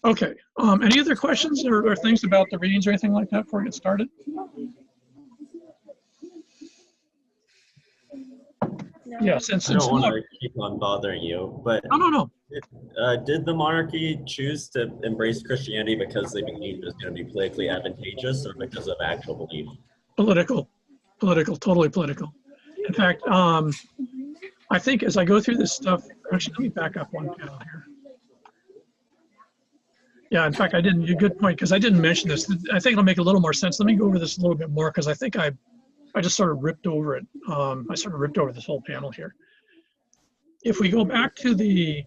Okay. Any other questions or things about the readings or anything like that before we get started? No. Yeah, since I it's don't want not. to keep on bothering you, but No. did the monarchy choose to embrace Christianity because they believed it was going to be politically advantageous, or because of actual belief? Political, totally political. In fact, I think as I go through this stuff, actually, let me back up one panel here. Yeah, in fact, I didn't, good point, because I didn't mention this. I think it'll make a little more sense. Let me go over this a little bit more, because I think I just sort of ripped over it. I sort of ripped over this whole panel here. If we go back to the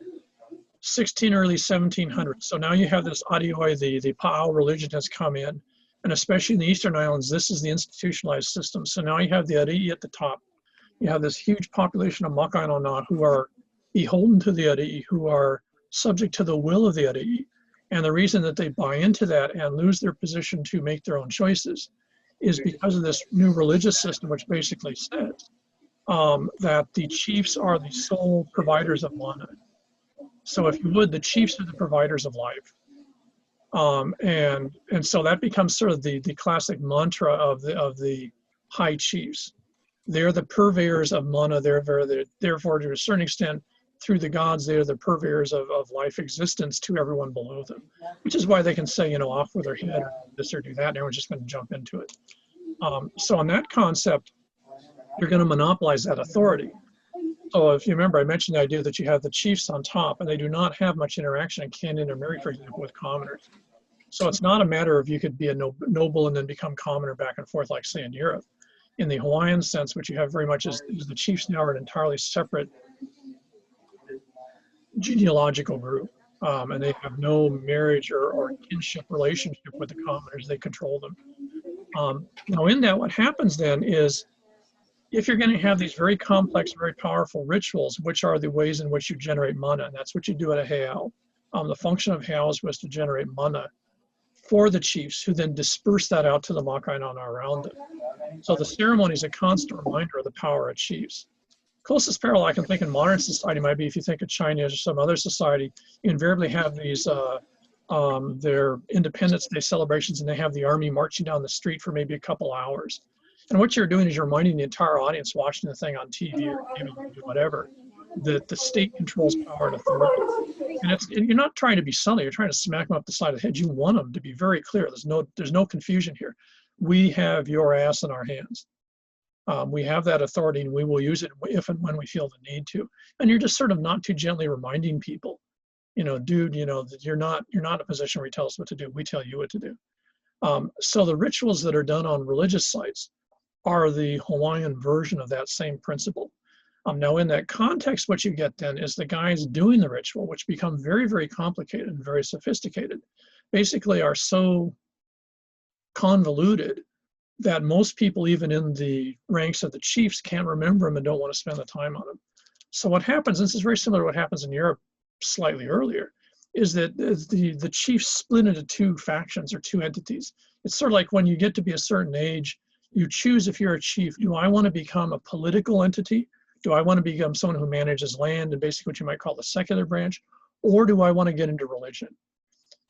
early 1700s, so now you have this Adioi, the Pa'ao religion has come in, and especially in the Eastern Islands, this is the institutionalized system. So now you have the Ari'i at the top. You have this huge population of Makainona who are beholden to the Ari'i, who are subject to the will of the Ari'i. And the reason that they buy into that and lose their position to make their own choices is because of this new religious system, which basically says that the chiefs are the sole providers of mana. So if you would, the chiefs are the providers of life. And so that becomes sort of the classic mantra of the high chiefs. They're the purveyors of mana, therefore to a certain extent, through the gods, they're the purveyors of life existence to everyone below them, which is why they can say, off with their head, or this or do that, and everyone's just going to jump into it. So on that concept, you're going to monopolize that authority. So if you remember, I mentioned the idea that you have the chiefs on top, and they do not have much interaction and can't intermarry, for example, with commoners. So it's not a matter of you could be a noble and then become commoner back and forth, like say in Europe. In the Hawaiian sense, what you have very much is the chiefs now are an entirely separate genealogical group, and they have no marriage or kinship relationship with the commoners. They control them. Now in that, what happens then is, if you're going to have these very complex, very powerful rituals, which are the ways in which you generate mana, and that's what you do at a heiau. The function of heiaus was to generate mana for the chiefs, who then disperse that out to the Makainona around them. So the ceremony is a constant reminder of the power of chiefs. Closest parallel I can think in modern society might be if you think of China or some other society, you invariably have these their Independence Day celebrations, and they have the army marching down the street for maybe a couple hours. And what you're doing is you're reminding the entire audience watching the thing on TV or maybe whatever, that the state controls power and authority. And you're not trying to be subtle. You're trying to smack them up the side of the head. You want them to be very clear. There's no confusion here. We have your ass in our hands. We have that authority, and we will use it if and when we feel the need to. And you're just sort of not too gently reminding people, dude, that you're not in a position where you tell us what to do. We tell you what to do. So the rituals that are done on religious sites are the Hawaiian version of that same principle. Now in that context, what you get then is the guys doing the ritual, which become very, very complicated and very sophisticated, basically are so convoluted that most people, even in the ranks of the chiefs, can't remember them and don't want to spend the time on them. So what happens, and this is very similar to what happens in Europe slightly earlier, is that the chiefs split into two factions or two entities. It's sort of like when you get to be a certain age, you choose, if you're a chief, do I want to become a political entity? Do I want to become someone who manages land and basically what you might call the secular branch? Or do I want to get into religion?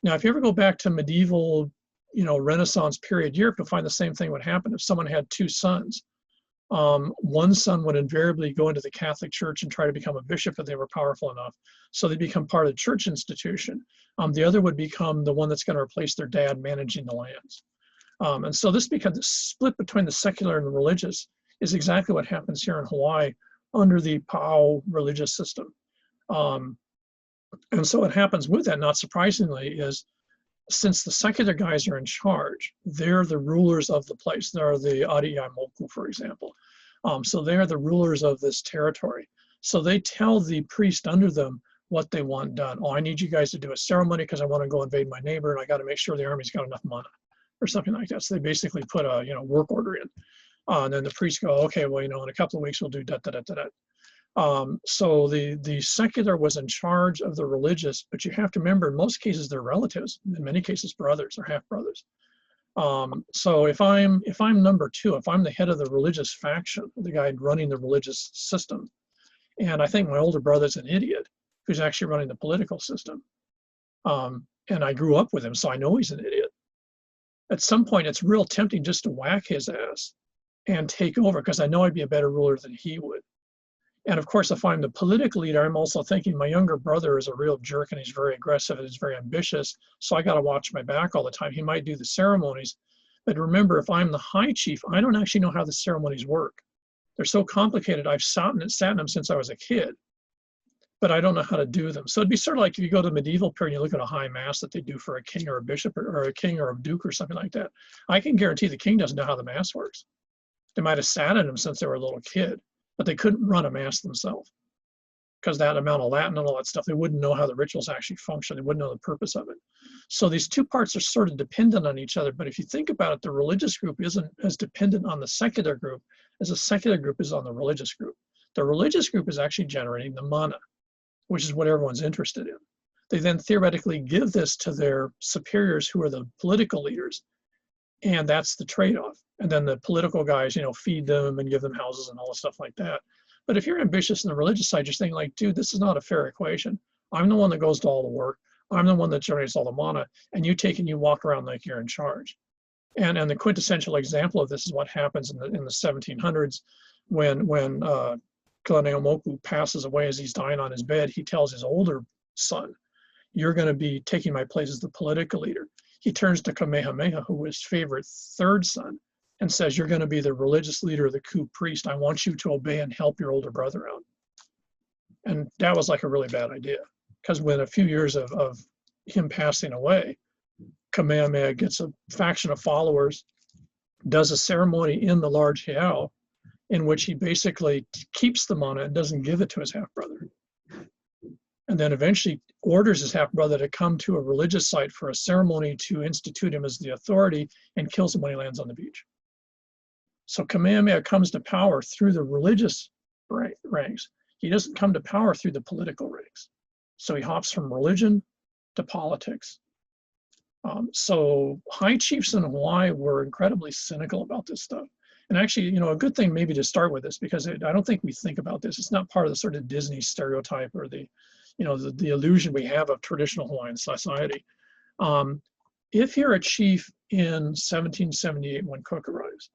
Now, if you ever go back to medieval, Renaissance period Europe, you'll find the same thing would happen if someone had two sons. One son would invariably go into the Catholic Church and try to become a bishop if they were powerful enough. So they become part of the church institution. The other would become the one that's going to replace their dad managing the lands. And so this becomes the split between the secular and the religious is exactly what happens here in Hawaii under the Pa'ao religious system. And so what happens with that, not surprisingly, is since the secular guys are in charge, they're the rulers of the place. They're the Ari'i Moku, for example. So they're the rulers of this territory. So they tell the priest under them what they want done. Oh, I need you guys to do a ceremony because I want to go invade my neighbor, and I got to make sure the army's got enough mana, or something like that. So they basically put a work order in. And then the priests go, okay, well, in a couple of weeks we'll do da da da da da. So the secular was in charge of the religious, but you have to remember, in most cases they're relatives, in many cases brothers or half brothers. So if I'm number two, if I'm the head of the religious faction, the guy running the religious system, and I think my older brother's an idiot who's actually running the political system, And I grew up with him, so I know he's an idiot. At some point, it's real tempting just to whack his ass and take over, because I know I'd be a better ruler than he would. And of course, if I'm the political leader, I'm also thinking my younger brother is a real jerk and he's very aggressive and he's very ambitious. So I got to watch my back all the time. He might do the ceremonies. But remember, if I'm the high chief, I don't actually know how the ceremonies work. They're so complicated. I've sat in them since I was a kid, but I don't know how to do them. So it'd be sort of like if you go to the medieval period and you look at a high mass that they do for a king or a bishop or a king or a duke or something like that. I can guarantee the king doesn't know how the mass works. They might have sat in them since they were a little kid, but they couldn't run a mass themselves because that amount of Latin and all that stuff, they wouldn't know how the rituals actually function. They wouldn't know the purpose of it. So these two parts are sort of dependent on each other. But if you think about it, the religious group isn't as dependent on the secular group as the secular group is on the religious group. The religious group is actually generating the mana, which is what everyone's interested in. They then theoretically give this to their superiors who are the political leaders. And that's the trade-off. And then the political guys, feed them and give them houses and all the stuff like that. But if you're ambitious in the religious side, you're saying like, dude, this is not a fair equation. I'm the one that goes to all the work. I'm the one that generates all the mana. And you take and you walk around like you're in charge. And the quintessential example of this is what happens in the 1700s when Kalaniʻamoku passes away as he's dying on his bed. He tells his older son, you're going to be taking my place as the political leader. He turns to Kamehameha, who was his favorite third son, and says, you're going to be the religious leader of the coup priest. I want you to obey and help your older brother out. And that was like a really bad idea, because within a few years of him passing away, Kamehameha gets a faction of followers, does a ceremony in the large heiau, in which he basically keeps the mana and doesn't give it to his half-brother. And then eventually orders his half-brother to come to a religious site for a ceremony to institute him as the authority, and kills him when he lands on the beach. So Kamehameha comes to power through the religious ranks. He doesn't come to power through the political ranks. So he hops from religion to politics. So high chiefs in Hawaii were incredibly cynical about this stuff. And actually, a good thing maybe to start with this, because I don't think we think about this. It's not part of the sort of Disney stereotype or the illusion we have of traditional Hawaiian society. If you're a chief in 1778 when Cook arrives,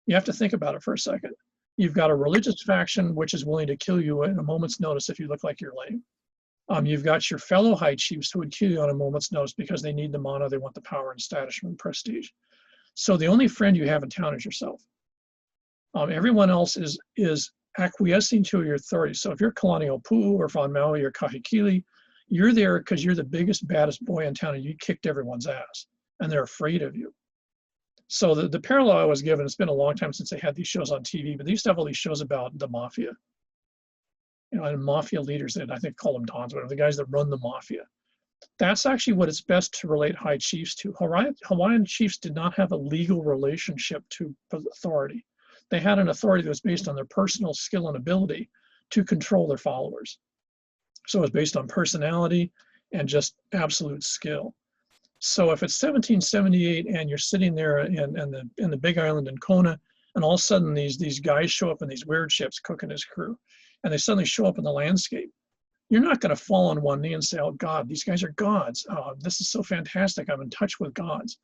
you have to think about it for a second. You've got a religious faction which is willing to kill you at a moment's notice if you look like you're lame. You've got your fellow high chiefs who would kill you on a moment's notice because they need the mana, they want the power and status and prestige. So the only friend you have in town is yourself. Everyone else is acquiescing to your authority. So if you're Kalaniʻamoku or Von Maui or Kahekili, you're there because you're the biggest, baddest boy in town and you kicked everyone's ass and they're afraid of you. So the parallel I was given, it's been a long time since they had these shows on TV, but they used to have all these shows about the mafia. And mafia leaders, that I think call them dons, whatever, the guys that run the mafia. That's actually what it's best to relate high chiefs to. Hawaiian chiefs did not have a legal relationship to authority. They had an authority that was based on their personal skill and ability to control their followers. So it was based on personality and just absolute skill. So if it's 1778 and you're sitting there in the Big Island in Kona, and all of a sudden these guys show up in these weird ships, Cook and his crew, and they suddenly show up in the landscape, you're not going to fall on one knee and say, oh God, these guys are gods. Oh, this is so fantastic. I'm in touch with gods.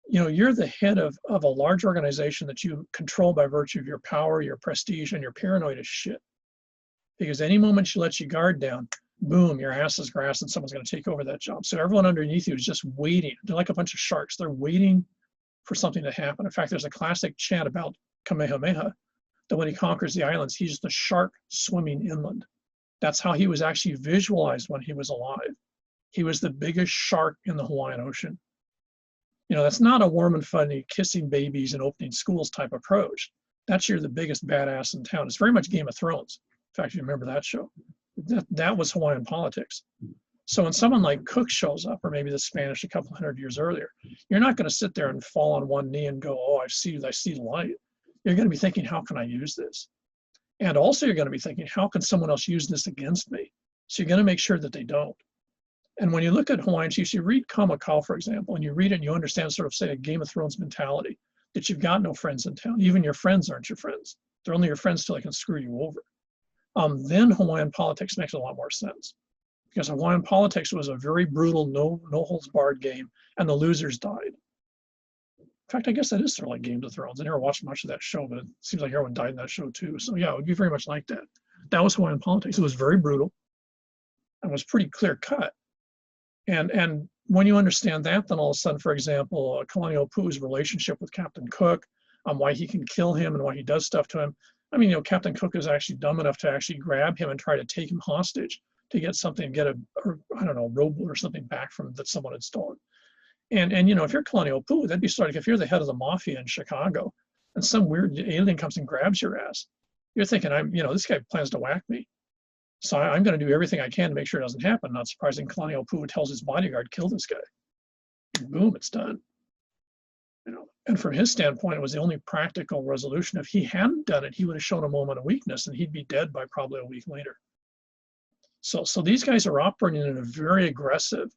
You're the head of a large organization that you control by virtue of your power, your prestige, and you're paranoid as shit. Because any moment you let your guard down, boom, your ass is grass and someone's going to take over that job. So everyone underneath you is just waiting. They're like a bunch of sharks. They're waiting for something to happen. In fact, there's a classic chant about Kamehameha that when he conquers the islands, he's the shark swimming inland. That's how he was actually visualized when he was alive. He was the biggest shark in the Hawaiian Ocean. That's not a warm and fuzzy kissing babies and opening schools type approach. That's you're the biggest badass in town. It's very much Game of Thrones. In fact, you remember that show. That was Hawaiian politics. So when someone like Cook shows up, or maybe the Spanish a couple hundred years earlier, you're not going to sit there and fall on one knee and go, oh, I see the light. You're going to be thinking, how can I use this? And also you're going to be thinking, how can someone else use this against me? So you're going to make sure that they don't. And when you look at Hawaiian chiefs, you read Kamakau, for example, and you read it and you understand sort of, say, a Game of Thrones mentality, that you've got no friends in town. Even your friends aren't your friends. They're only your friends till they can screw you over. Then Hawaiian politics makes a lot more sense. because Hawaiian politics was a very brutal, no holds barred game, and the losers died. In fact, I guess that is sort of like Game of Thrones. I never watched much of that show, but it seems like everyone died in that show too. So yeah, it would be very much like that. That was Hawaiian politics. It was very brutal and was pretty clear cut. And when you understand that, then all of a sudden, for example, Kalaniʻo Pu'u's relationship with Captain Cook, why he can kill him and why he does stuff to him. I mean, Captain Cook is actually dumb enough to actually grab him and try to take him hostage to get something, get a rowboat or something back from that someone had stolen. And if you're Kalaniʻo Pu'u, that'd be sort of, if you're the head of the mafia in Chicago and some weird alien comes and grabs your ass, you're thinking, this guy plans to whack me. So I'm going to do everything I can to make sure it doesn't happen. Not surprising, Kalaniʻo Pu'u tells his bodyguard, kill this guy. Boom, it's done. And from his standpoint, it was the only practical resolution. If he hadn't done it, he would have shown a moment of weakness and he'd be dead by probably a week later. So these guys are operating in a very aggressive,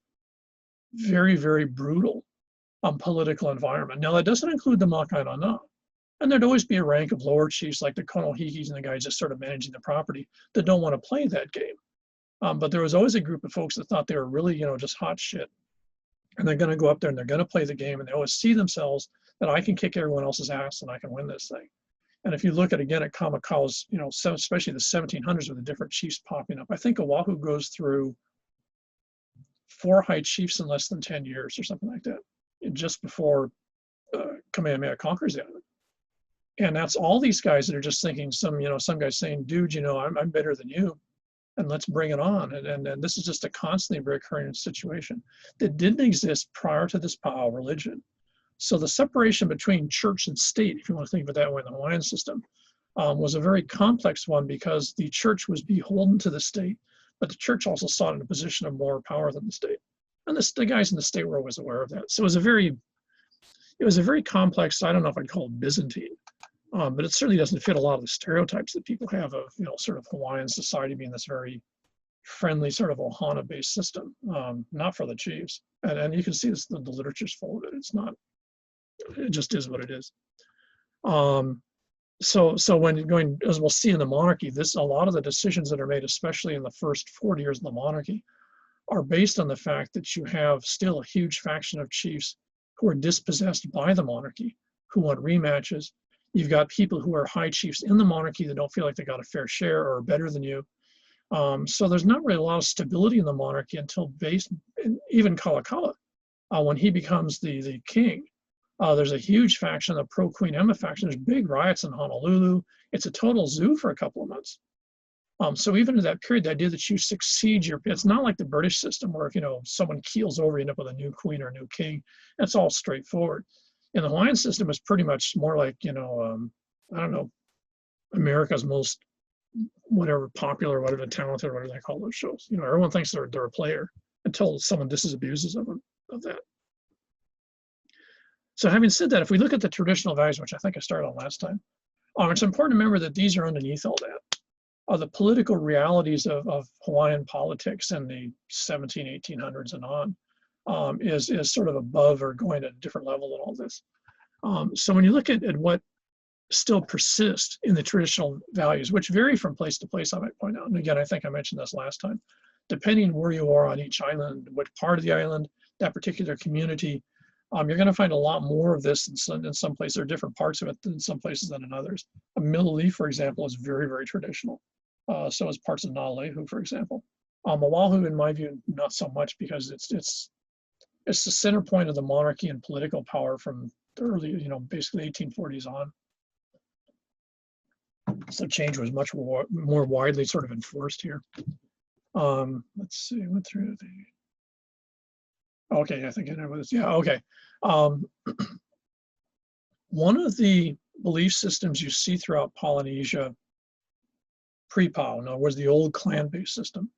very, very brutal political environment. Now, that doesn't include the Makainana. And there'd always be a rank of lower chiefs like the Konohikis and the guys just sort of managing the property that don't want to play that game. But there was always a group of folks that thought they were really, just hot shit. And they're going to go up there and they're going to play the game. And they always see themselves that I can kick everyone else's ass and I can win this thing. And if you look at, again, at Kamakawa's, especially the 1700s with the different chiefs popping up, I think Oahu goes through 4 high chiefs in less than 10 years or something like that, just before Kamehameha conquers the island. And that's all these guys that are just thinking, some guy's saying, dude, I'm better than you, and let's bring it on. And this is just a constantly recurring situation that didn't exist prior to this Pa'ao religion. So the separation between church and state, if you want to think of it that way in the Hawaiian system, was a very complex one because the church was beholden to the state, but the church also sought in a position of more power than the state. And the guys in the state were always aware of that. So it was a very complex, I don't know if I'd call it Byzantine, but it certainly doesn't fit a lot of the stereotypes that people have of, sort of Hawaiian society being this very friendly sort of Ohana-based system, not for the chiefs. And you can see this, the literature's full of it. It just is what it is. So when going, as we'll see in the monarchy, a lot of the decisions that are made, especially in the first 40 years of the monarchy, are based on the fact that you have still a huge faction of chiefs who are dispossessed by the monarchy, who want rematches. You've got people who are high chiefs in the monarchy that don't feel like they got a fair share or are better than you. So there's not really a lot of stability in the monarchy until even Kalakaua, when he becomes the king. There's a huge faction, the pro-Queen Emma faction. There's big riots in Honolulu. It's a total zoo for a couple of months. So even in that period, the idea that you succeed it's not like the British system where if, someone keels over, you end up with a new queen or a new king. That's all straightforward. In the Hawaiian system, it's pretty much more like, America's most, popular, whatever, talented, whatever they call those shows. Everyone thinks they're a player until someone disabuses of that. So having said that, if we look at the traditional values, which I think I started on last time, it's important to remember that these are underneath all that. The political realities of Hawaiian politics in the 1800s and on is sort of above or going at a different level than all this. So when you look at what still persists in the traditional values, which vary from place to place, I might point out, and again, I think I mentioned this last time, depending where you are on each island, what part of the island, that particular community, you're going to find a lot more of this in some places. There are different parts of it in some places than in others. Mililii, for example, is very, very traditional. So is parts of Na'alehu, for example. Oahu, in my view, not so much because it's the center point of the monarchy and political power from the early, basically 1840s on. So change was much more widely sort of enforced here. Let's see, went through the. Okay, I think I know what this. Yeah, okay. One of the belief systems you see throughout Polynesia pre-Pa'ao, in other words, the old clan-based system,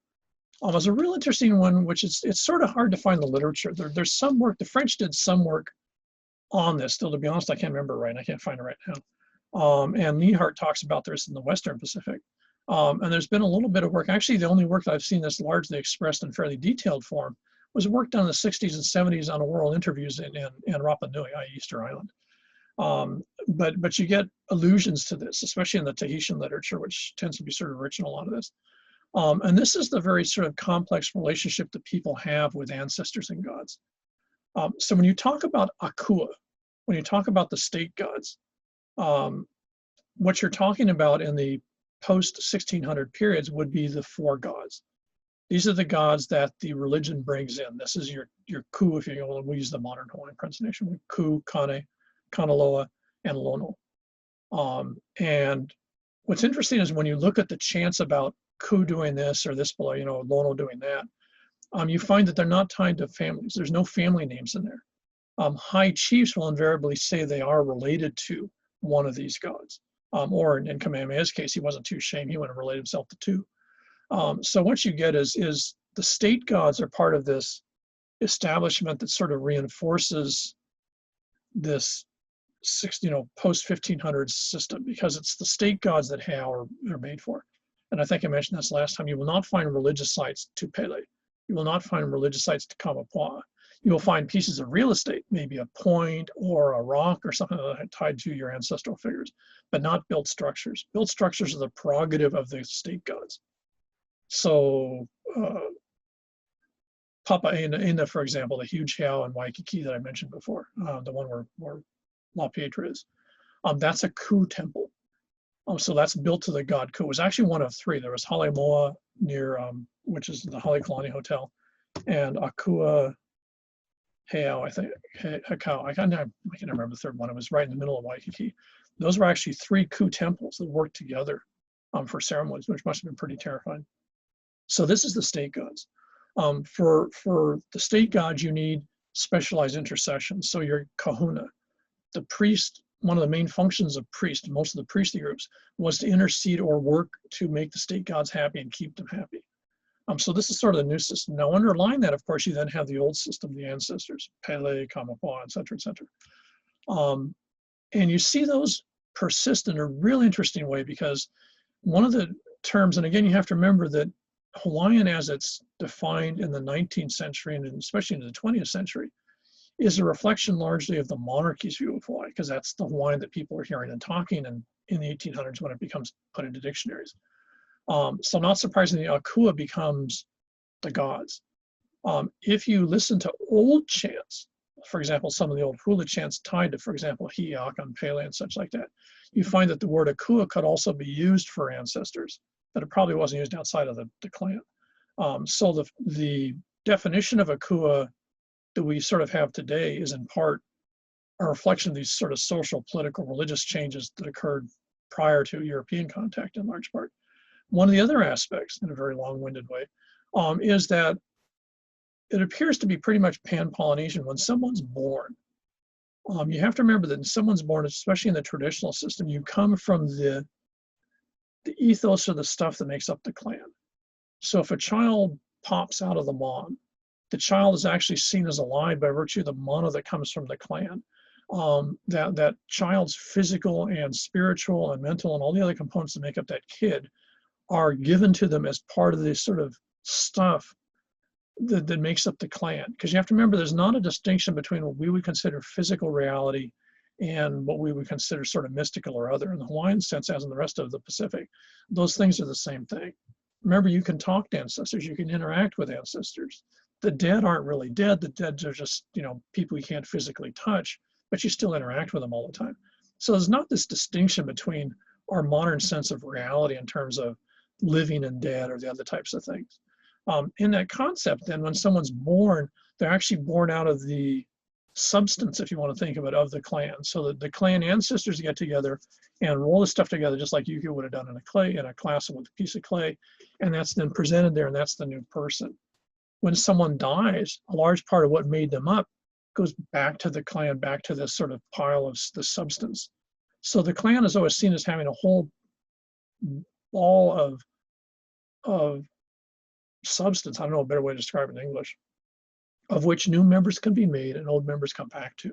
was a real interesting one, which it's sort of hard to find the literature. There's some work, the French did some work on this, still to be honest, I can't remember right, I can't find it right now. And Neihardt talks about this in the Western Pacific. And there's been a little bit of work, actually the only work that I've seen that's largely expressed in fairly detailed form was work done in the 60s and 70s on oral interviews in Rapa Nui, i.e. Easter Island. But you get allusions to this, especially in the Tahitian literature, which tends to be sort of rich in a lot of this. And this is the very sort of complex relationship that people have with ancestors and gods. So when you talk about Akua, when you talk about the state gods, what you're talking about in the post-1600 periods would be the four gods. These are the gods that the religion brings in. This is your ku, if you will. We use the modern Hawaiian pronunciation: ku, kane, kanaloa, and lono. And what's interesting is when you look at the chants about ku doing this or this below, lono doing that, you find that they're not tied to families. There's no family names in there. High chiefs will invariably say they are related to one of these gods. Or in Kamehameha's case, he wasn't too ashamed. He went and related himself to two. So what you get is the state gods are part of this establishment that sort of reinforces this post 1500s system, because it's the state gods that are made for. And I think I mentioned this last time. You will not find religious sites to Pele. You will not find religious sites to Kamapuaa. You will find pieces of real estate, maybe a point or a rock or something tied to your ancestral figures, but not built structures. Built structures are the prerogative of the state gods. So Papa Ina, for example, the huge heiau in Waikiki that I mentioned before, the one where La Pietra is, that's a Ku temple. So that's built to the god Ku. It was actually one of three. There was Hale Moa near, which is the Halekulani Hotel, and Akua Heiau, I think, Hakau. I can't remember the third one. It was right in the middle of Waikiki. Those were actually three Ku temples that worked together for ceremonies, which must have been pretty terrifying. So this is the state gods. For the state gods, you need specialized intercession. So your kahuna, the priest, one of the main functions of priest, most of the priestly groups, was to intercede or work to make the state gods happy and keep them happy. So this is sort of the new system. Now, underlying that, of course, you then have the old system, the ancestors, Pele, Kamapuaa, et cetera, et cetera. And you see those persist in a really interesting way, because one of the terms, and again, you have to remember that Hawaiian, as it's defined in the 19th century and especially in the 20th century, is a reflection largely of the monarchy's view of Hawaii, because that's the Hawaiian that people are hearing and talking in the 1800s when it becomes put into dictionaries. So not surprisingly, Akua becomes the gods. If you listen to old chants, for example, some of the old hula chants tied to, for example, Hi'iaka, Pele, and such like that, you find that the word Akua could also be used for ancestors, but it probably wasn't used outside of the clan. So the definition of Akua that we sort of have today is in part a reflection of these sort of social, political, religious changes that occurred prior to European contact in large part. One of the other aspects, in a very long-winded way, is that it appears to be pretty much pan-Polynesian. When someone's born, you have to remember that when someone's born, especially in the traditional system, you come from the ethos or the stuff that makes up the clan. So if a child pops out of the mon, the child is actually seen as alive by virtue of the mana that comes from the clan. That child's physical and spiritual and mental and all the other components that make up that kid are given to them as part of this sort of stuff that makes up the clan. Because you have to remember, there's not a distinction between what we would consider physical reality and what we would consider sort of mystical or other. In the Hawaiian sense, as in the rest of the Pacific, those things are the same thing. Remember, you can talk to ancestors, you can interact with ancestors. The dead aren't really dead. The dead are just, people you can't physically touch, but you still interact with them all the time. So there's not this distinction between our modern sense of reality in terms of living and dead or the other types of things. In that concept, then, when someone's born, they're actually born out of the substance, if you want to think of it, of the clan. So that the clan ancestors get together and roll the stuff together, just like you would have done in a class with a piece of clay, and that's then presented there, and that's the new person. When someone dies, a large part of what made them up goes back to the clan, back to this sort of pile of the substance. So the clan is always seen as having a whole ball of substance, I don't know a better way to describe it in English, of which new members can be made and old members come back to.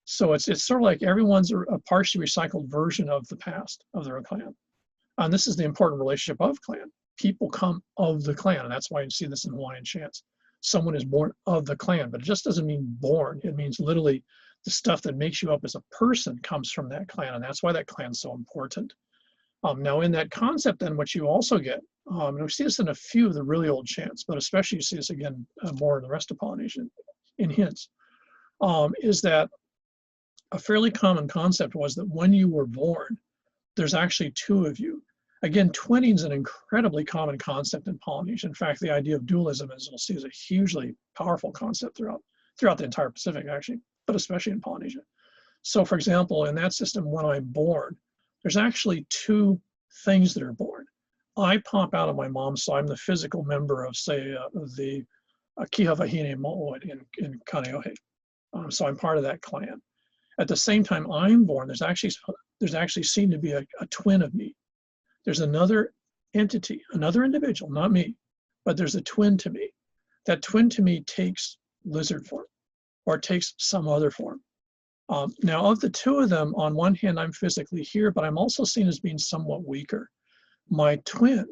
So it's sort of like everyone's a partially recycled version of the past of their clan. And this is the important relationship of clan. People come of the clan, and that's why you see this in Hawaiian chants. Someone is born of the clan, but it just doesn't mean born. It means literally the stuff that makes you up as a person comes from that clan, and that's why that clan's so important. Now, in that concept, then, what you also get and we see this in a few of the really old chants, but especially you see this again more in the rest of Polynesian in hints, is that a fairly common concept was that when you were born, there's actually two of you. Again, twinning is an incredibly common concept in Polynesia. In fact, the idea of dualism, as we'll see, is a hugely powerful concept throughout the entire Pacific, actually, but especially in Polynesia. So, for example, in that system, when I'm born, there's actually two things that are born. I pop out of my mom, so I'm the physical member of, say, the Kihawahine Mo'oid in Kaneohe. So I'm part of that clan. At the same time I'm born, there's actually seen to be a twin of me. There's another entity, another individual, not me, but there's a twin to me. That twin to me takes lizard form or takes some other form. Now, of the two of them, on one hand, I'm physically here, but I'm also seen as being somewhat weaker. My twin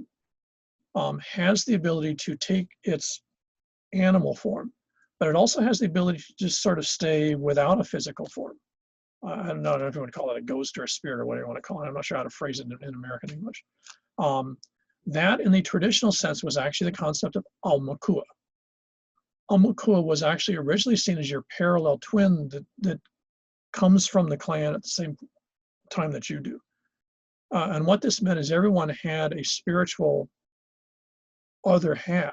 has the ability to take its animal form, but it also has the ability to just sort of stay without a physical form. I don't know if you want to call it a ghost or a spirit or whatever you want to call it. I'm not sure how to phrase it in American English. That, in the traditional sense, was actually the concept of Aumakua. Aumakua was actually originally seen as your parallel twin that comes from the clan at the same time that you do. And what this meant is everyone had a spiritual other half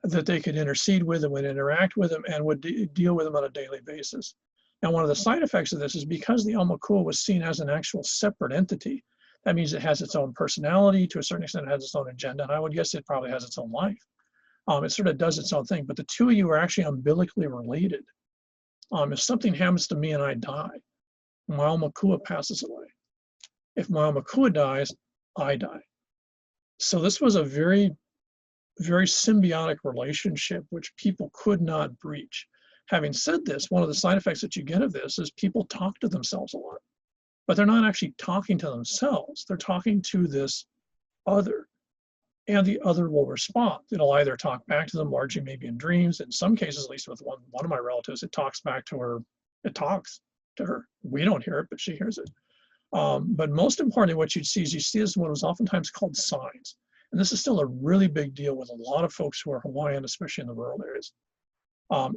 that they could intercede with and would interact with them and would deal with them on a daily basis. Now, one of the side effects of this is because the Aumakua was seen as an actual separate entity, that means it has its own personality, to a certain extent it has its own agenda, and I would guess it probably has its own life. It sort of does its own thing, but the two of you are actually umbilically related. If something happens to me and I die, my Aumakua passes away. If my Aumakua dies, I die. So this was a very, very symbiotic relationship which people could not breach. Having said this, one of the side effects that you get of this is people talk to themselves a lot, but they're not actually talking to themselves. They're talking to this other, and the other will respond. It'll either talk back to them, largely maybe in dreams. In some cases, at least with one of my relatives, it talks back to her. It talks to her. We don't hear it, but she hears it. But most importantly, what you see is what was oftentimes called signs. And this is still a really big deal with a lot of folks who are Hawaiian, especially in the rural areas.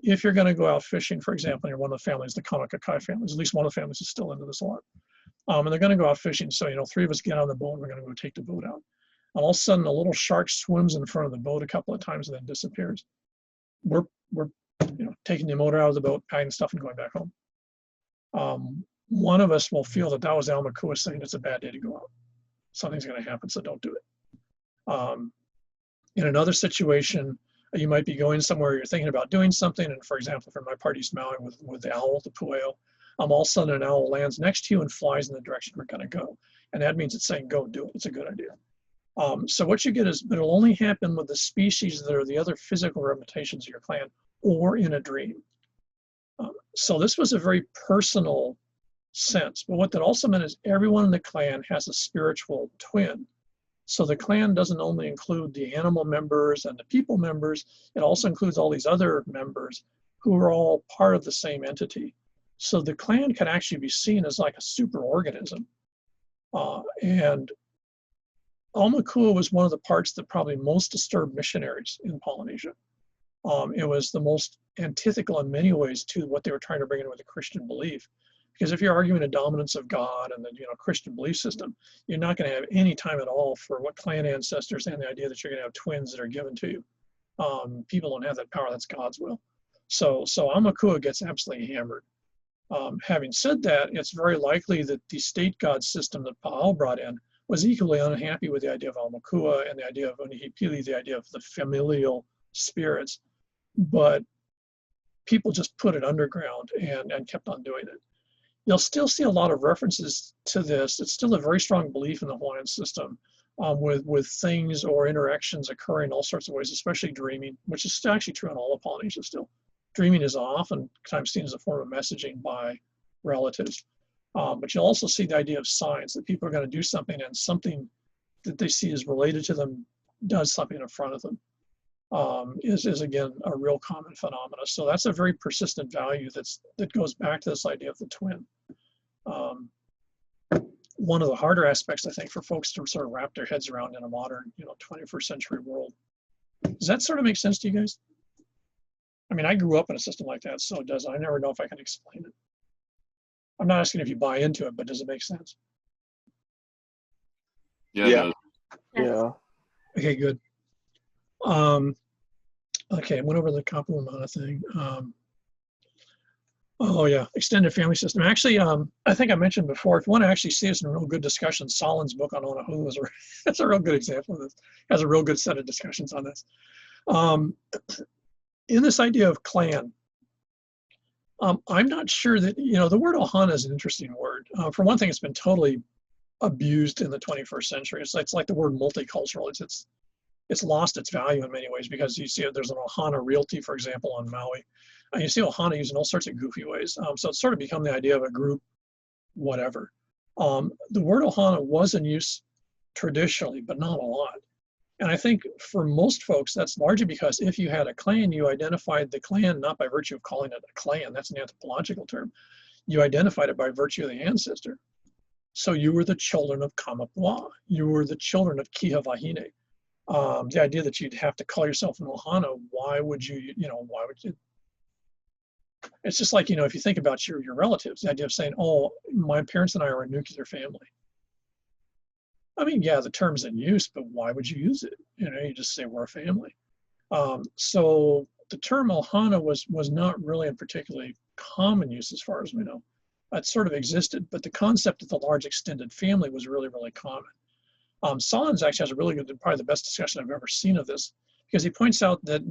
If you're going to go out fishing, for example, you're one of the families, the Kanakakai families, at least one of the families is still into this a lot. And they're going to go out fishing. So, three of us get on the boat, and we're going to go take the boat out. And all of a sudden, a little shark swims in front of the boat a couple of times and then disappears. We're taking the motor out of the boat, packing stuff, and going back home. One of us will feel that was Aumakua saying it's a bad day to go out. Something's going to happen, so don't do it. In another situation, you might be going somewhere, you're thinking about doing something, and for example, for my part, East Maui with the owl, the pueo, all of a sudden an owl lands next to you and flies in the direction we're going to go. And that means it's saying, go do it. It's a good idea. So what you get is, but it'll only happen with the species that are the other physical representations of your clan or in a dream. So this was a very personal sense. But what that also meant is everyone in the clan has a spiritual twin. So the clan doesn't only include the animal members and the people members, it also includes all these other members who are all part of the same entity. So the clan can actually be seen as like a superorganism. And Aumakua was one of the parts that probably most disturbed missionaries in Polynesia. It was the most antithetical in many ways to what they were trying to bring in with the Christian belief. Because if you're arguing a dominance of God and the Christian belief system, you're not going to have any time at all for what clan ancestors and the idea that you're going to have twins that are given to you. People don't have that power. That's God's will. So Aumakua gets absolutely hammered. Having said that, it's very likely that the state god system that Pa'al brought in was equally unhappy with the idea of Aumakua and the idea of Unihipili, the idea of the familial spirits. But people just put it underground and kept on doing it. You'll still see a lot of references to this. It's still a very strong belief in the Hawaiian system with things or interactions occurring all sorts of ways, especially dreaming, which is actually true in all of Polynesia still. Dreaming is oftentimes seen as a form of messaging by relatives. But you'll also see the idea of signs, that people are going to do something and something that they see is related to them does something in front of them. Is again a real common phenomena. So that's a very persistent value that goes back to this idea of the twin. one of the harder aspects, I think, for folks to sort of wrap their heads around in a modern, 21st century world. Does that sort of make sense to you guys? I mean, I grew up in a system like that, so it does. I never know if I can explain it. I'm not asking if you buy into it, but does it make sense? Yeah. Yeah. Okay, good. Okay, I went over the Kapulana thing. Oh yeah, extended family system. Actually, I think I mentioned before, if you want to actually see us in real good discussion, Solin's book on Oahu is that's a real good example of this. Has a real good set of discussions on this. In this idea of clan, I'm not sure that, the word ohana is an interesting word. For one thing, it's been totally abused in the 21st century. It's like the word multicultural. It's lost its value in many ways because you see there's an ohana realty, for example, on Maui. And you see ohana used in all sorts of goofy ways. So it's sort of become the idea of a group, whatever. The word ohana was in use traditionally, but not a lot. And I think for most folks, that's largely because if you had a clan, you identified the clan not by virtue of calling it a clan. That's an anthropological term. You identified it by virtue of the ancestor. So you were the children of Kamapua. You were the children of Kiha Wahine. The idea that you'd have to call yourself an ohana, why would you? It's just like, if you think about your relatives, the idea of saying, oh, my parents and I are a nuclear family. I mean, yeah, the term's in use, but why would you use it? You just say we're a family. So the term ohana was not really in particularly common use as far as we know. It sort of existed, but the concept of the large extended family was really, really common. Solins actually has a really good, probably the best discussion I've ever seen of this, because he points out that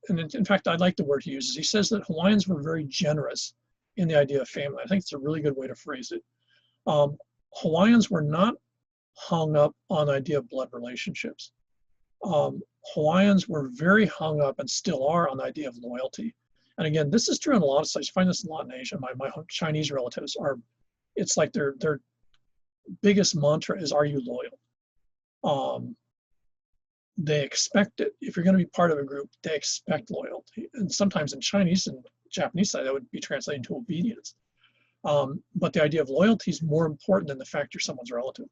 and in fact, I like the word he uses. He says that Hawaiians were very generous in the idea of family. I think it's a really good way to phrase it. Hawaiians were not hung up on the idea of blood relationships. Hawaiians were very hung up and still are on the idea of loyalty. And again, this is true in a lot of sites. You find this a lot in Asia. My Chinese relatives it's like their biggest mantra is, are you loyal? They expect it. If you're going to be part of a group, they expect loyalty. And sometimes in Chinese and Japanese side, that would be translated to obedience. But the idea of loyalty is more important than the fact you're someone's relative.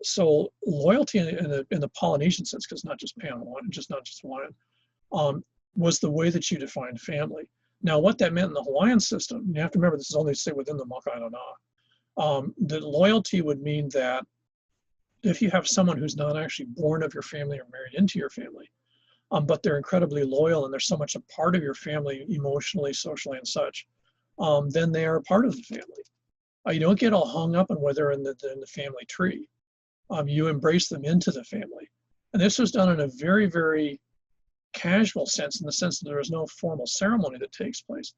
So loyalty in the Polynesian sense, because not just Pan-Hawaiian, not just Hawaiian, was the way that you defined family. Now, what that meant in the Hawaiian system, you have to remember this is only say within the Maka'aina, that loyalty would mean that if you have someone who's not actually born of your family or married into your family, but they're incredibly loyal and they're so much a part of your family emotionally, socially, and such, then they are a part of the family. You don't get all hung up on whether in the family tree. You embrace them into the family. And this was done in a very, very casual sense, in the sense that there was no formal ceremony that takes place.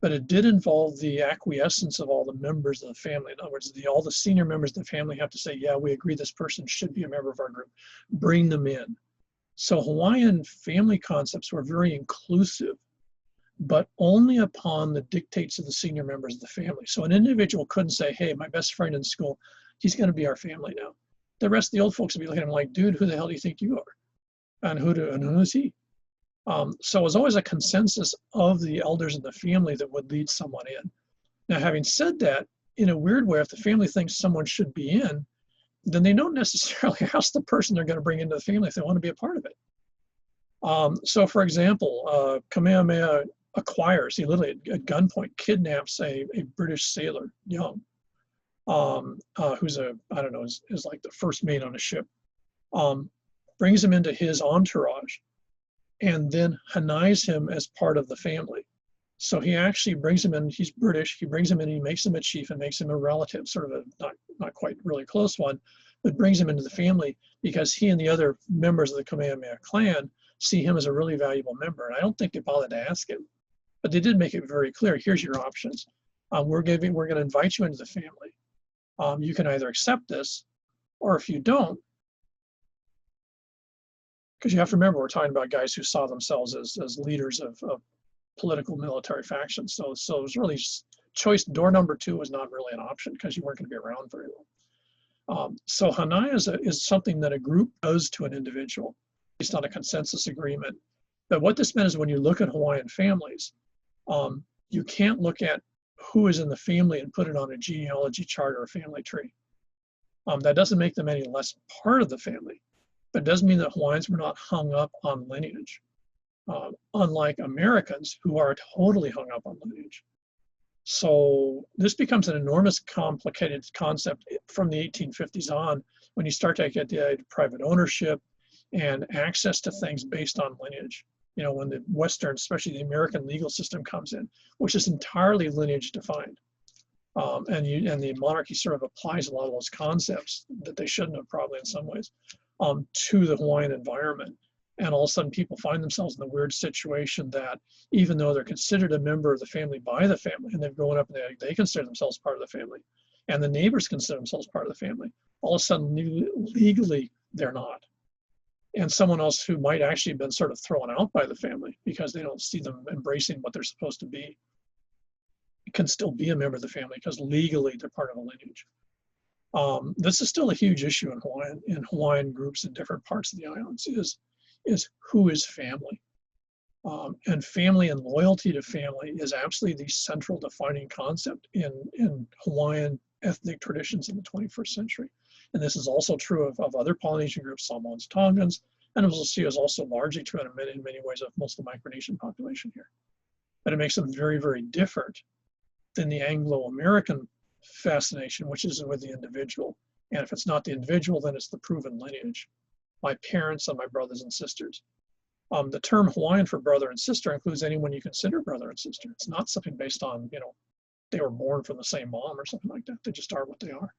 But it did involve the acquiescence of all the members of the family. In other words, all the senior members of the family have to say, yeah, we agree this person should be a member of our group. Bring them in. So Hawaiian family concepts were very inclusive, but only upon the dictates of the senior members of the family. So an individual couldn't say, hey, my best friend in school, he's going to be our family now. The rest of the old folks would be looking at him like, dude, who the hell do you think you are? And who is he? So it was always a consensus of the elders in the family that would lead someone in. Now, having said that, in a weird way, if the family thinks someone should be in, then they don't necessarily ask the person they're going to bring into the family if they want to be a part of it. So for example, Kamehameha acquires, he literally at gunpoint kidnaps a British sailor, young, who's is like the first mate on a ship, brings him into his entourage, and then hanais him as part of the family. So he actually brings him in, he's British, he brings him in, he makes him a chief and makes him a relative, sort of a not quite really close one, but brings him into the family because he and the other members of the Kamehameha clan see him as a really valuable member. And I don't think they bothered to ask him, but they did make it very clear, here's your options. We're going to invite you into the family. You can either accept this, or if you don't, because you have to remember, we're talking about guys who saw themselves as leaders of political military factions. So it was really choice. Door number 2 was not really an option because you weren't going to be around very long. So hanai is something that a group does to an individual based on a consensus agreement. But what this meant is when you look at Hawaiian families, you can't look at who is in the family and put it on a genealogy chart or a family tree. That doesn't make them any less part of the family, but it does mean that Hawaiians were not hung up on lineage, unlike Americans who are totally hung up on lineage. So this becomes an enormous complicated concept from the 1850s on, when you start to get the private ownership and access to things based on lineage. You know, when the Western, especially the American legal system comes in, which is entirely lineage defined. And the monarchy sort of applies a lot of those concepts that they shouldn't have probably in some ways to the Hawaiian environment. And all of a sudden people find themselves in the weird situation that even though they're considered a member of the family by the family, and they've grown up and they consider themselves part of the family, and the neighbors consider themselves part of the family, all of a sudden legally they're not. And someone else who might actually have been sort of thrown out by the family because they don't see them embracing what they're supposed to be, can still be a member of the family because legally they're part of a lineage. This is still a huge issue in Hawaiian groups in different parts of the islands, is who is family. And family and loyalty to family is absolutely the central defining concept in Hawaiian ethnic traditions in the 21st century. And this is also true of other Polynesian groups, Samoans, Tongans, and as we'll see is also largely true in many ways of most of the Micronesian population here. But it makes them very, very different than the Anglo-American fascination, which is with the individual. And if it's not the individual, then it's the proven lineage. My parents and my brothers and sisters. The term Hawaiian for brother and sister includes anyone you consider brother and sister. It's not something based on, you know, they were born from the same mom or something like that. They just are what they are.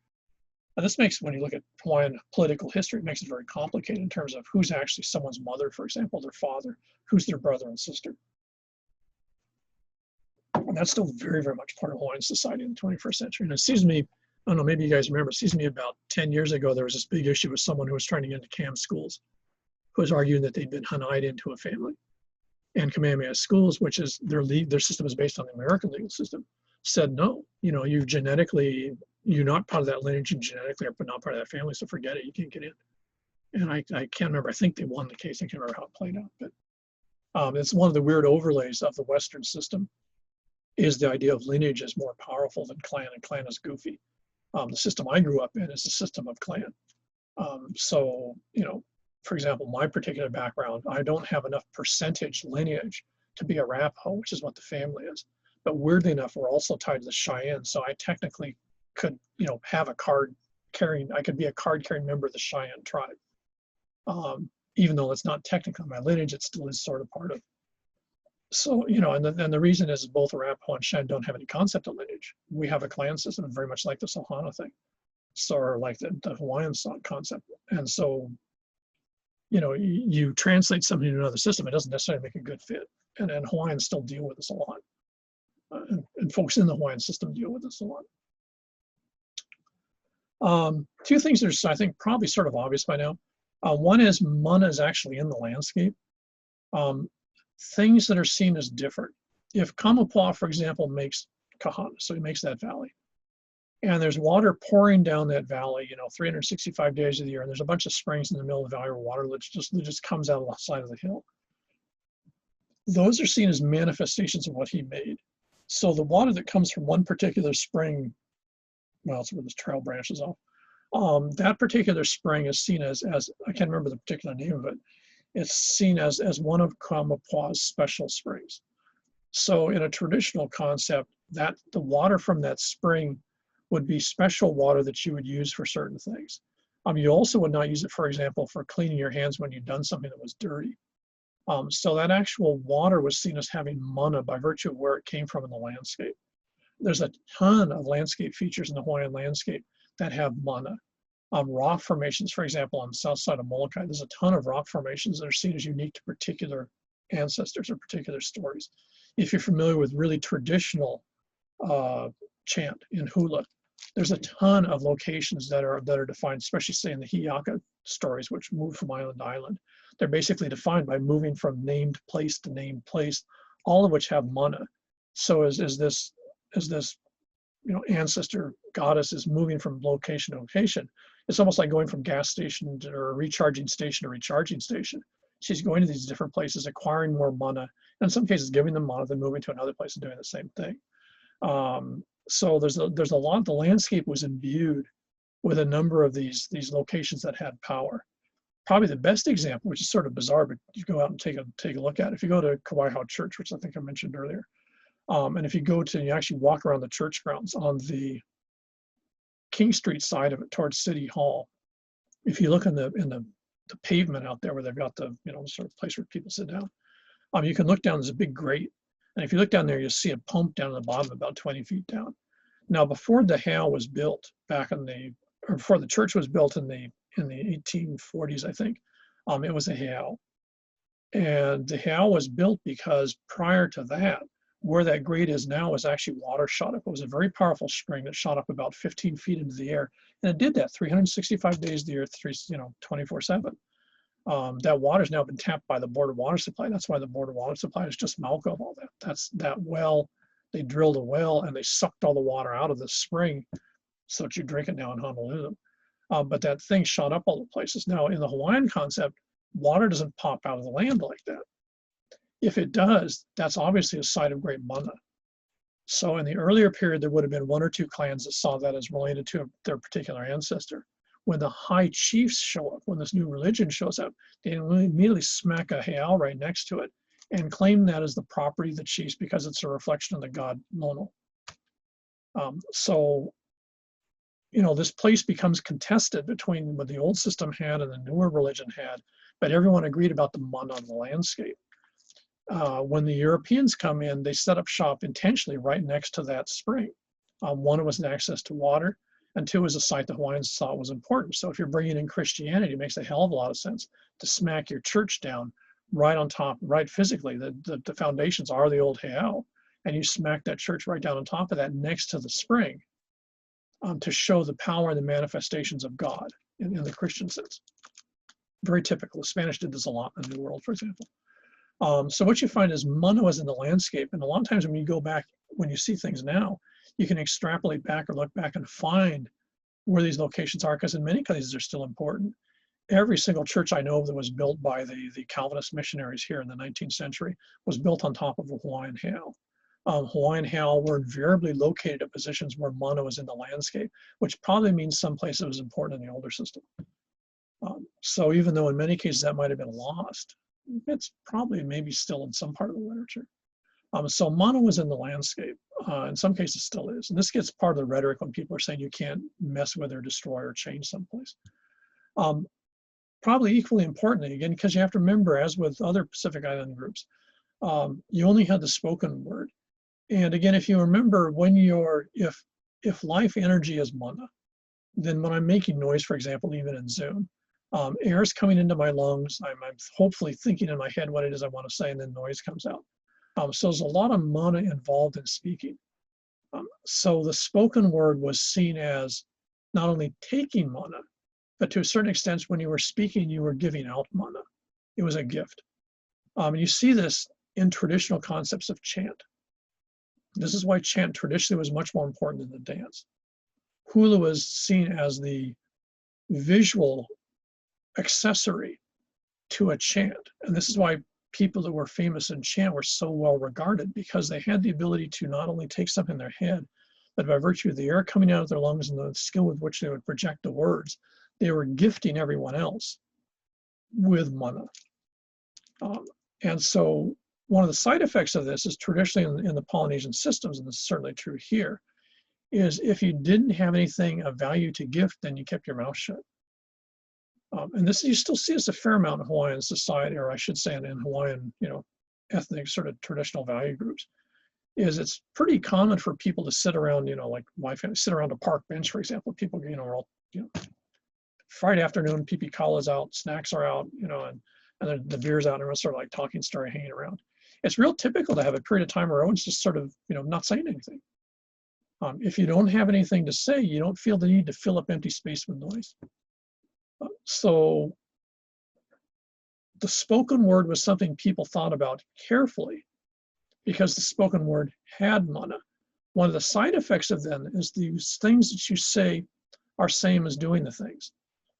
And this makes, when you look at Hawaiian political history, it makes it very complicated in terms of who's actually someone's mother, for example, their father, who's their brother and sister. And that's still very, very much part of Hawaiian society in the 21st century. And it seems to me, I don't know, maybe you guys remember, it seems to me about 10 years ago, there was this big issue with someone who was trying to get into CAM schools, who was arguing that they'd been hanai'd into a family. And Kamehameha schools, which is their system is based on the American legal system, said, no, you know, you're not part of that lineage, and genetically are not part of that family, so forget it, you can't get in. And I can't remember, I think they won the case, I can't remember how it played out, but it's one of the weird overlays of the Western system, is the idea of lineage is more powerful than clan, and clan is goofy. The system I grew up in is the system of clan. So, you know, for example, my particular background, I don't have enough percentage lineage to be a Arapaho, which is what the family is. But weirdly enough, we're also tied to the Cheyenne. So I technically could, you know, have a card carrying, I could be a card carrying member of the Cheyenne tribe. Even though it's not technically my lineage, it still is sort of part of. So, you know, and the reason is both Arapaho and Cheyenne don't have any concept of lineage. We have a clan system, very much like the Sohana thing. So, like the Hawaiian concept. And so, you know, you translate something to another system, it doesn't necessarily make a good fit. And Hawaiians still deal with this a lot. And folks in the Hawaiian system deal with this a lot. Two things that are, I think, probably sort of obvious by now. One is mana is actually in the landscape. Things that are seen as different. If Kamapuaa, for example, makes Kahana, so he makes that valley, and there's water pouring down that valley, you know, 365 days of the year, and there's a bunch of springs in the middle of the valley where water just comes out of the side of the hill. Those are seen as manifestations of what he made. So the water that comes from one particular spring, well, it's where this trail branches off, that particular spring is seen as I can't remember the particular name of it, it's seen as one of Kamapuaa's special springs. So in a traditional concept, that the water from that spring would be special water that you would use for certain things. You also would not use it, for example, for cleaning your hands when you've done something that was dirty. So that actual water was seen as having mana by virtue of where it came from in the landscape. There's a ton of landscape features in the Hawaiian landscape that have mana. Rock formations, for example, on the south side of Molokai, there's a ton of rock formations that are seen as unique to particular ancestors or particular stories. If you're familiar with really traditional chant in hula, there's a ton of locations that are defined, especially say in the Hi'iaka stories, which move from island to island. They're basically defined by moving from named place to named place, all of which have mana. So as this you know, ancestor goddess is moving from location to location, it's almost like going from gas station or a recharging station to recharging station. She's going to these different places, acquiring more mana, and in some cases giving them mana, then moving to another place and doing the same thing. So there's a lot. The landscape was imbued with a number of these locations that had power. Probably the best example, which is sort of bizarre, but you go out and take a look at it. If you go to Kauai Church, which I think I mentioned earlier, and if you go to, you actually walk around the church grounds on the King Street side of it towards City Hall. If you look in the pavement out there where they've got the, sort of place where people sit down, you can look down, there's a big grate. And if you look down there, you'll see a pump down at the bottom about 20 feet down. Now, before the Hale was built or before the church was built in the 1840s, I think, it was a Hale. And the Hale was built because prior to that, where that grate is now is actually water shot up. It was a very powerful spring that shot up about 15 feet into the air. And it did that 365 days of the year, 24/7. That water's now been tapped by the Board of Water Supply. That's why the Board of Water Supply is just milk of all that. That's that well. They drilled a well and they sucked all the water out of the spring so that you drink it now in Honolulu. But that thing shot up all the places. Now, in the Hawaiian concept, water doesn't pop out of the land like that. If it does, that's obviously a site of great mana. So in the earlier period, there would have been one or two clans that saw that as related to their particular ancestor. When the high chiefs show up, when this new religion shows up, they immediately smack a heiau right next to it and claim that as the property of the chiefs because it's a reflection of the god Lono. So, this place becomes contested between what the old system had and the newer religion had, but everyone agreed about the mana on the landscape. When the Europeans come in, they set up shop intentionally right next to that spring. One was access to water, and two was a site the Hawaiians thought was important. So if you're bringing in Christianity, it makes a hell of a lot of sense to smack your church down right on top, right physically. The foundations are the old heiau, and you smack that church right down on top of that next to the spring to show the power and the manifestations of God in the Christian sense. Very typical. The Spanish did this a lot in the New World, for example. So what you find is mana is in the landscape. And a lot of times when you go back, when you see things now, you can extrapolate back or look back and find where these locations are, because in many cases they're still important. Every single church I know of that was built by the Calvinist missionaries here in the 19th century was built on top of a Hawaiian heiau. Hawaiian heiau were invariably located at positions where mana was in the landscape, which probably means someplace it was important in the older system. So even though in many cases that might have been lost, it's probably maybe still in some part of the literature. So mana was in the landscape. In some cases still is. And this gets part of the rhetoric when people are saying you can't mess with or destroy or change someplace. Probably equally importantly, again, because you have to remember, as with other Pacific Island groups, you only had the spoken word. And again, if you remember, if life energy is mana, then when I'm making noise, for example, even in Zoom, air is coming into my lungs. I'm hopefully thinking in my head what it is I want to say, and then noise comes out. So there's a lot of mana involved in speaking. So the spoken word was seen as not only taking mana, but to a certain extent, when you were speaking, you were giving out mana. It was a gift. And you see this in traditional concepts of chant. This is why chant traditionally was much more important than the dance. Hula was seen as the visual accessory to a chant. And this is why people that were famous in chant were so well regarded, because they had the ability to not only take something in their head, but by virtue of the air coming out of their lungs and the skill with which they would project the words, they were gifting everyone else with mana. And so one of the side effects of this is traditionally in the Polynesian systems, and this is certainly true here, is if you didn't have anything of value to gift, then you kept your mouth shut. And this, you still see this a fair amount in Hawaiian society, or I should say in Hawaiian, ethnic sort of traditional value groups, is it's pretty common for people to sit around, like my family, sit around a park bench, for example. People, are all, Friday afternoon, pee-pee colla's out, snacks are out, and then the beer's out, and everyone's sort of like talking story, hanging around. It's real typical to have a period of time where everyone's just sort of, not saying anything. If you don't have anything to say, you don't feel the need to fill up empty space with noise. So the spoken word was something people thought about carefully because the spoken word had mana. One of the side effects of them is these things that you say are same as doing the things.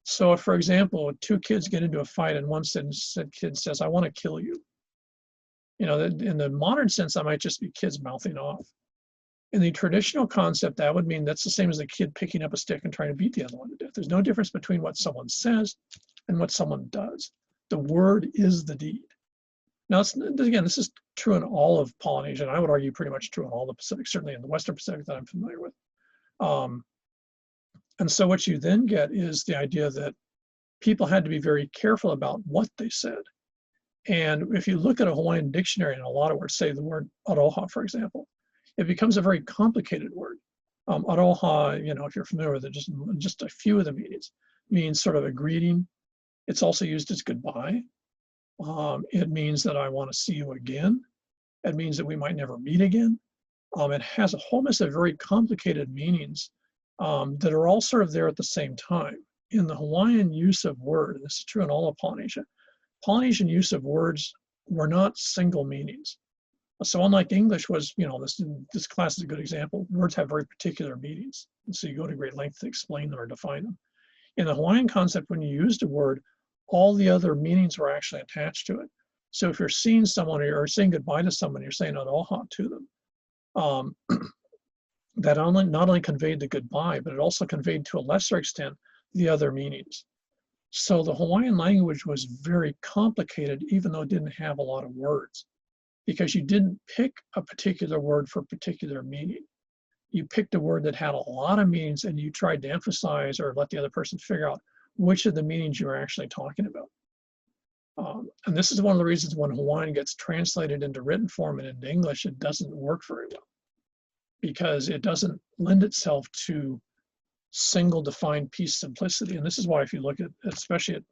So if, for example, two kids get into a fight and one kid says, "I want to kill you," in the modern sense, that might just be kids mouthing off. In the traditional concept, that would mean that's the same as a kid picking up a stick and trying to beat the other one to death. There's no difference between what someone says and what someone does. The word is the deed. Now, again, this is true in all of Polynesia, and I would argue pretty much true in all the Pacific, certainly in the Western Pacific that I'm familiar with. And so what you then get is the idea that people had to be very careful about what they said. And if you look at a Hawaiian dictionary and a lot of words, say the word aroha, for example, it becomes a very complicated word. Aroha, you know, if you're familiar with it, just a few of the meanings, means sort of a greeting. It's also used as goodbye. It means that I want to see you again. It means that we might never meet again. It has a whole mess of very complicated meanings that are all sort of there at the same time. In the Hawaiian use of word, and this is true in all of Polynesia, Polynesian use of words were not single meanings. So unlike English was, you know, this class is a good example. Words have very particular meanings. And so you go to great length to explain them or define them. In the Hawaiian concept, when you used a word, all the other meanings were actually attached to it. So if you're seeing someone or saying goodbye to someone, you're saying aloha to them. That not only conveyed the goodbye, but it also conveyed to a lesser extent the other meanings. So the Hawaiian language was very complicated, even though it didn't have a lot of words, because you didn't pick a particular word for a particular meaning. You picked a word that had a lot of meanings and you tried to emphasize or let the other person figure out which of the meanings you were actually talking about. And this is one of the reasons when Hawaiian gets translated into written form and into English, it doesn't work very well, because it doesn't lend itself to single defined piece simplicity. And this is why if you look at, especially at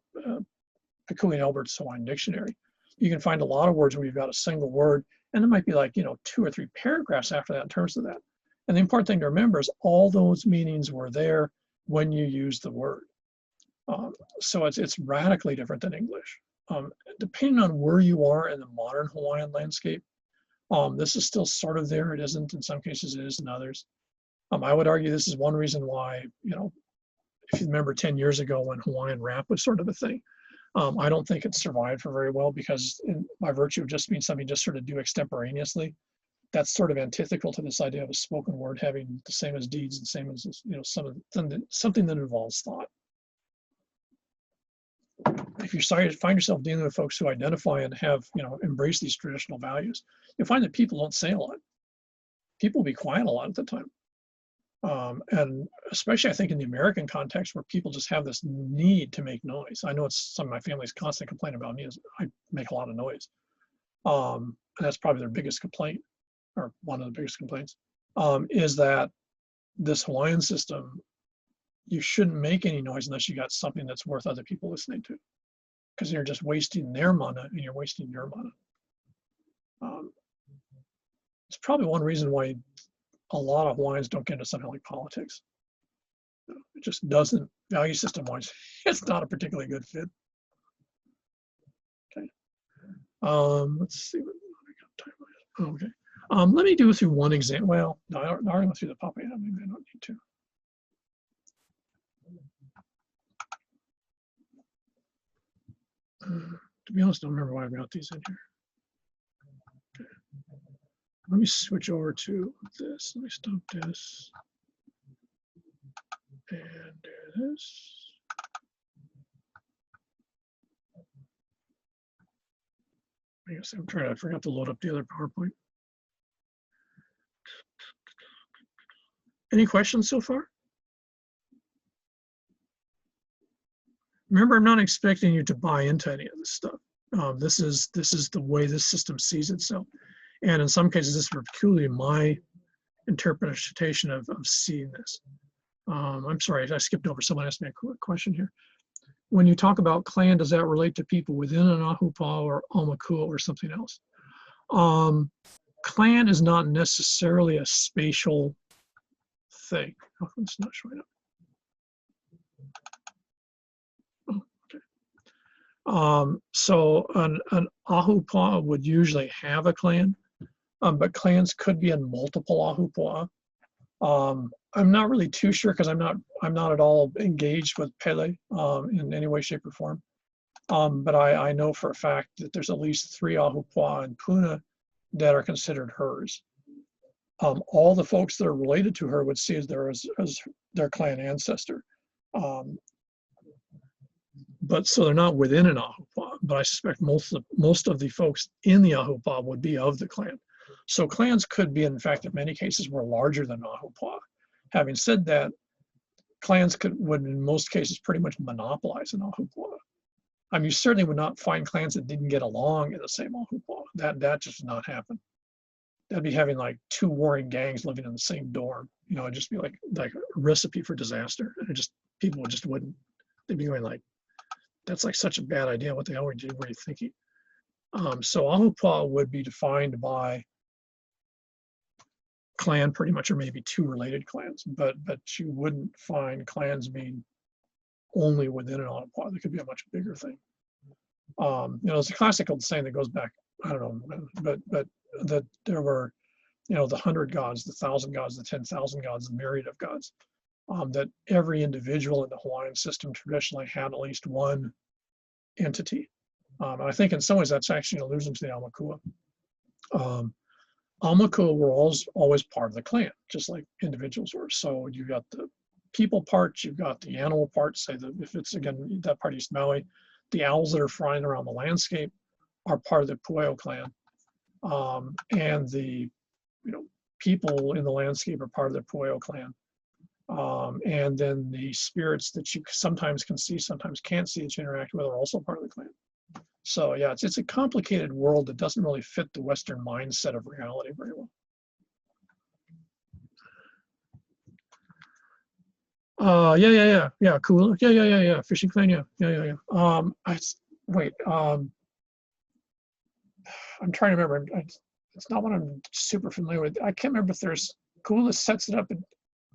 Pekui and Albert's Hawaiian dictionary, you can find a lot of words where you've got a single word, and it might be like, you know, 2 or 3 paragraphs after that in terms of that. And the important thing to remember is all those meanings were there when you use the word. So it's radically different than English. Depending on where you are in the modern Hawaiian landscape, this is still sort of there. It isn't. In some cases it is in others. I would argue this is one reason why, you know, if you remember 10 years ago when Hawaiian rap was sort of a thing, I don't think it survived for very well, because by virtue of just being something you just sort of do extemporaneously, that's sort of antithetical to this idea of a spoken word having the same as deeds, the same as, you know, something that involves thought. If you find yourself dealing with folks who identify and have, you know, embrace these traditional values, you'll find that people don't say a lot. People will be quiet a lot at the time. And especially I think in the American context where people just have this need to make noise. I know it's some of my family's constant complaint about me is I make a lot of noise. And that's probably their biggest complaint, or one of the biggest complaints, is that this Hawaiian system, you shouldn't make any noise unless you got something that's worth other people listening to, because you're just wasting their mana and you're wasting your mana. It's probably one reason why a lot of Hawaiians don't get into something like politics. It just doesn't, value system wise, it's not a particularly good fit. Okay. Let's see what we got time on. Okay. Let me do through one example. Well, no, I already went through the Papa. Maybe I don't need to. To be honest, I don't remember why I've got these in here. Okay. Let me switch over to this. Let me stop this and do this. I guess I forgot to load up the other PowerPoint. Any questions so far? Remember, I'm not expecting you to buy into any of this stuff. This is the way this system sees itself. And in some cases, this is peculiarly my interpretation of seeing this. I'm sorry, I skipped over. Someone asked me a question here. When you talk about clan, does that relate to people within an ahupa or aumakua or something else? Clan is not necessarily a spatial thing. Oh, it's not showing up. Oh, okay. So an ahupa would usually have a clan. But clans could be in multiple ahupua'a. I'm not really too sure because I'm not at all engaged with Pele in any way, shape, or form. But I know for a fact that there's at least 3 ahupua'a in Puna that are considered hers. all the folks that are related to her would see her as their clan ancestor. But so they're not within an ahupua'a, but I suspect most of the folks in the ahupua'a would be of the clan. So clans could be, in fact, in many cases, were larger than ahupua'a. Having said that, clans would in most cases pretty much monopolize an ahupua'a. I mean, you certainly would not find clans that didn't get along in the same ahupua'a. That just would not happen. That'd be having like two warring gangs living in the same dorm. You know, it'd just be like a recipe for disaster. And people just wouldn't. They'd be going like, that's like such a bad idea. What the hell were you thinking? So ahupua'a would be defined by clan pretty much, or maybe two related clans, but you wouldn't find clans being only within an ahupua'a. There could be a much bigger thing. You know, it's a classical saying that goes back, I don't know, but that there were, you know, the 100 gods, the 1,000 gods, the 10,000 gods, the myriad of gods. That every individual in the Hawaiian system traditionally had at least one entity. And I think in some ways that's actually an allusion to the Aumakua. Aumakua were always part of the clan, just like individuals were. So you got the people part, you've got the animal part, say that if it's, again, that part of East Maui, the owls that are flying around the landscape are part of the Pueo clan. And the, you know, people in the landscape are part of the Pueo clan. And then the spirits that you sometimes can see, sometimes can't see, that you interact with are also part of the clan. So yeah, it's a complicated world that doesn't really fit the Western mindset of reality very well. Yeah, cool. Yeah. Fishing clan, yeah. Wait, I'm trying to remember. It's not what I'm super familiar with. I can't remember if there's, Kula sets it up.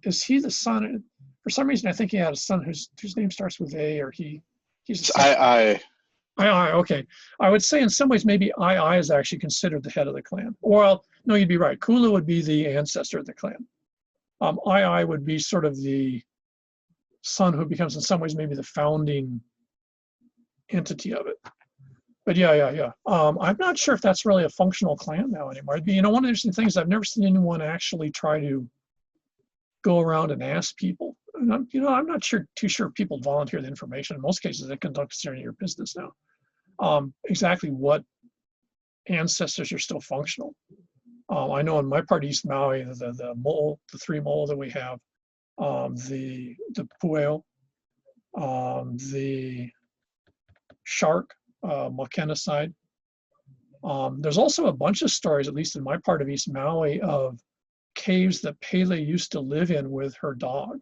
Is he the son? For some reason, I think he had a son whose name starts with A, or he's the son. I. Okay. I would say in some ways maybe I is actually considered the head of the clan. Well, no, you'd be right. Kula would be the ancestor of the clan. I would be sort of the son who becomes in some ways maybe the founding entity of it. But yeah. I'm not sure if that's really a functional clan now anymore. It'd be, you know, one of the interesting things, I've never seen anyone actually try to go around and ask people. And I'm not too sure people volunteer the information. In most cases, they conduct your business now. Exactly what ancestors are still functional. I know in my part of East Maui, the three mole that we have, the pueo, the shark, Makena side. There's also a bunch of stories, at least in my part of East Maui, of caves that Pele used to live in with her dog.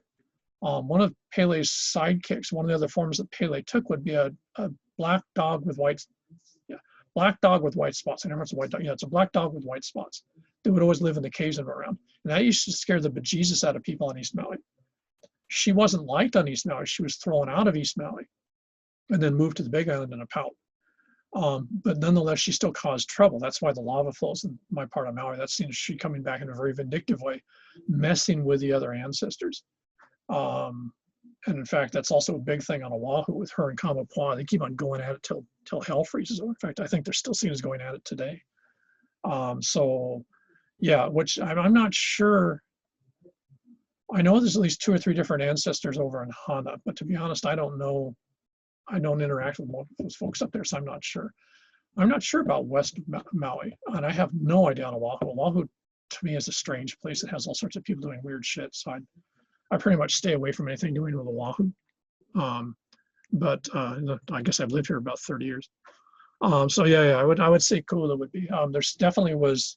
One of Pele's sidekicks, one of the other forms that Pele took, would be a black dog with white spots. I never know if it's a white dog. Yeah, it's a black dog with white spots. They would always live in the caves and around. And that used to scare the bejesus out of people on East Maui. She wasn't liked on East Maui. She was thrown out of East Maui and then moved to the Big Island in a pout. But nonetheless, she still caused trouble. That's why the lava flows in my part of Maui. That's she coming back in a very vindictive way, messing with the other ancestors. And in fact, that's also a big thing on Oahu with her and Kamapuaa. They keep on going at it till hell freezes over. In fact, I think they're still seen as going at it today. So yeah, which I'm not sure. I know there's at least 2 or 3 different ancestors over in Hana, but to be honest, I don't know. I don't interact with most of those folks up there, so I'm not sure. I'm not sure about West Maui, and I have no idea on Oahu. Oahu, to me, is a strange place. It has all sorts of people doing weird shit, so I pretty much stay away from anything doing with Oahu. But I guess I've lived here about 30 years. So yeah, I would say Kula would be. There's definitely was.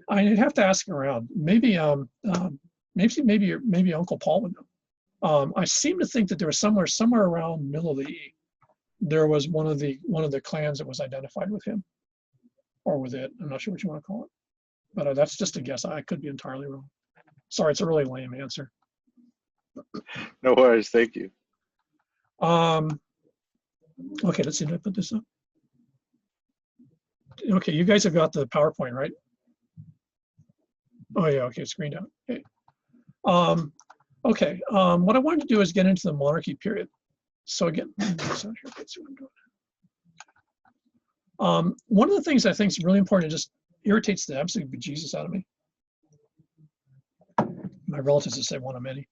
I'd have to ask around. Maybe maybe Uncle Paul would know. I seem to think that there was somewhere around Mililii, there was one of the clans that was identified with him, or with it. I'm not sure what you want to call it, but that's just a guess. I could be entirely wrong. Sorry, it's a really lame answer. No worries, thank you. Okay, let's see. Did I put this up? Okay, you guys have got the PowerPoint, right? Oh yeah, okay, it's greened out. Okay. What I wanted to do is get into the monarchy period. So again, let's see what I'm doing. One of the things I think is really important to just irritates the absolute bejesus out of me. My relatives would say one of many.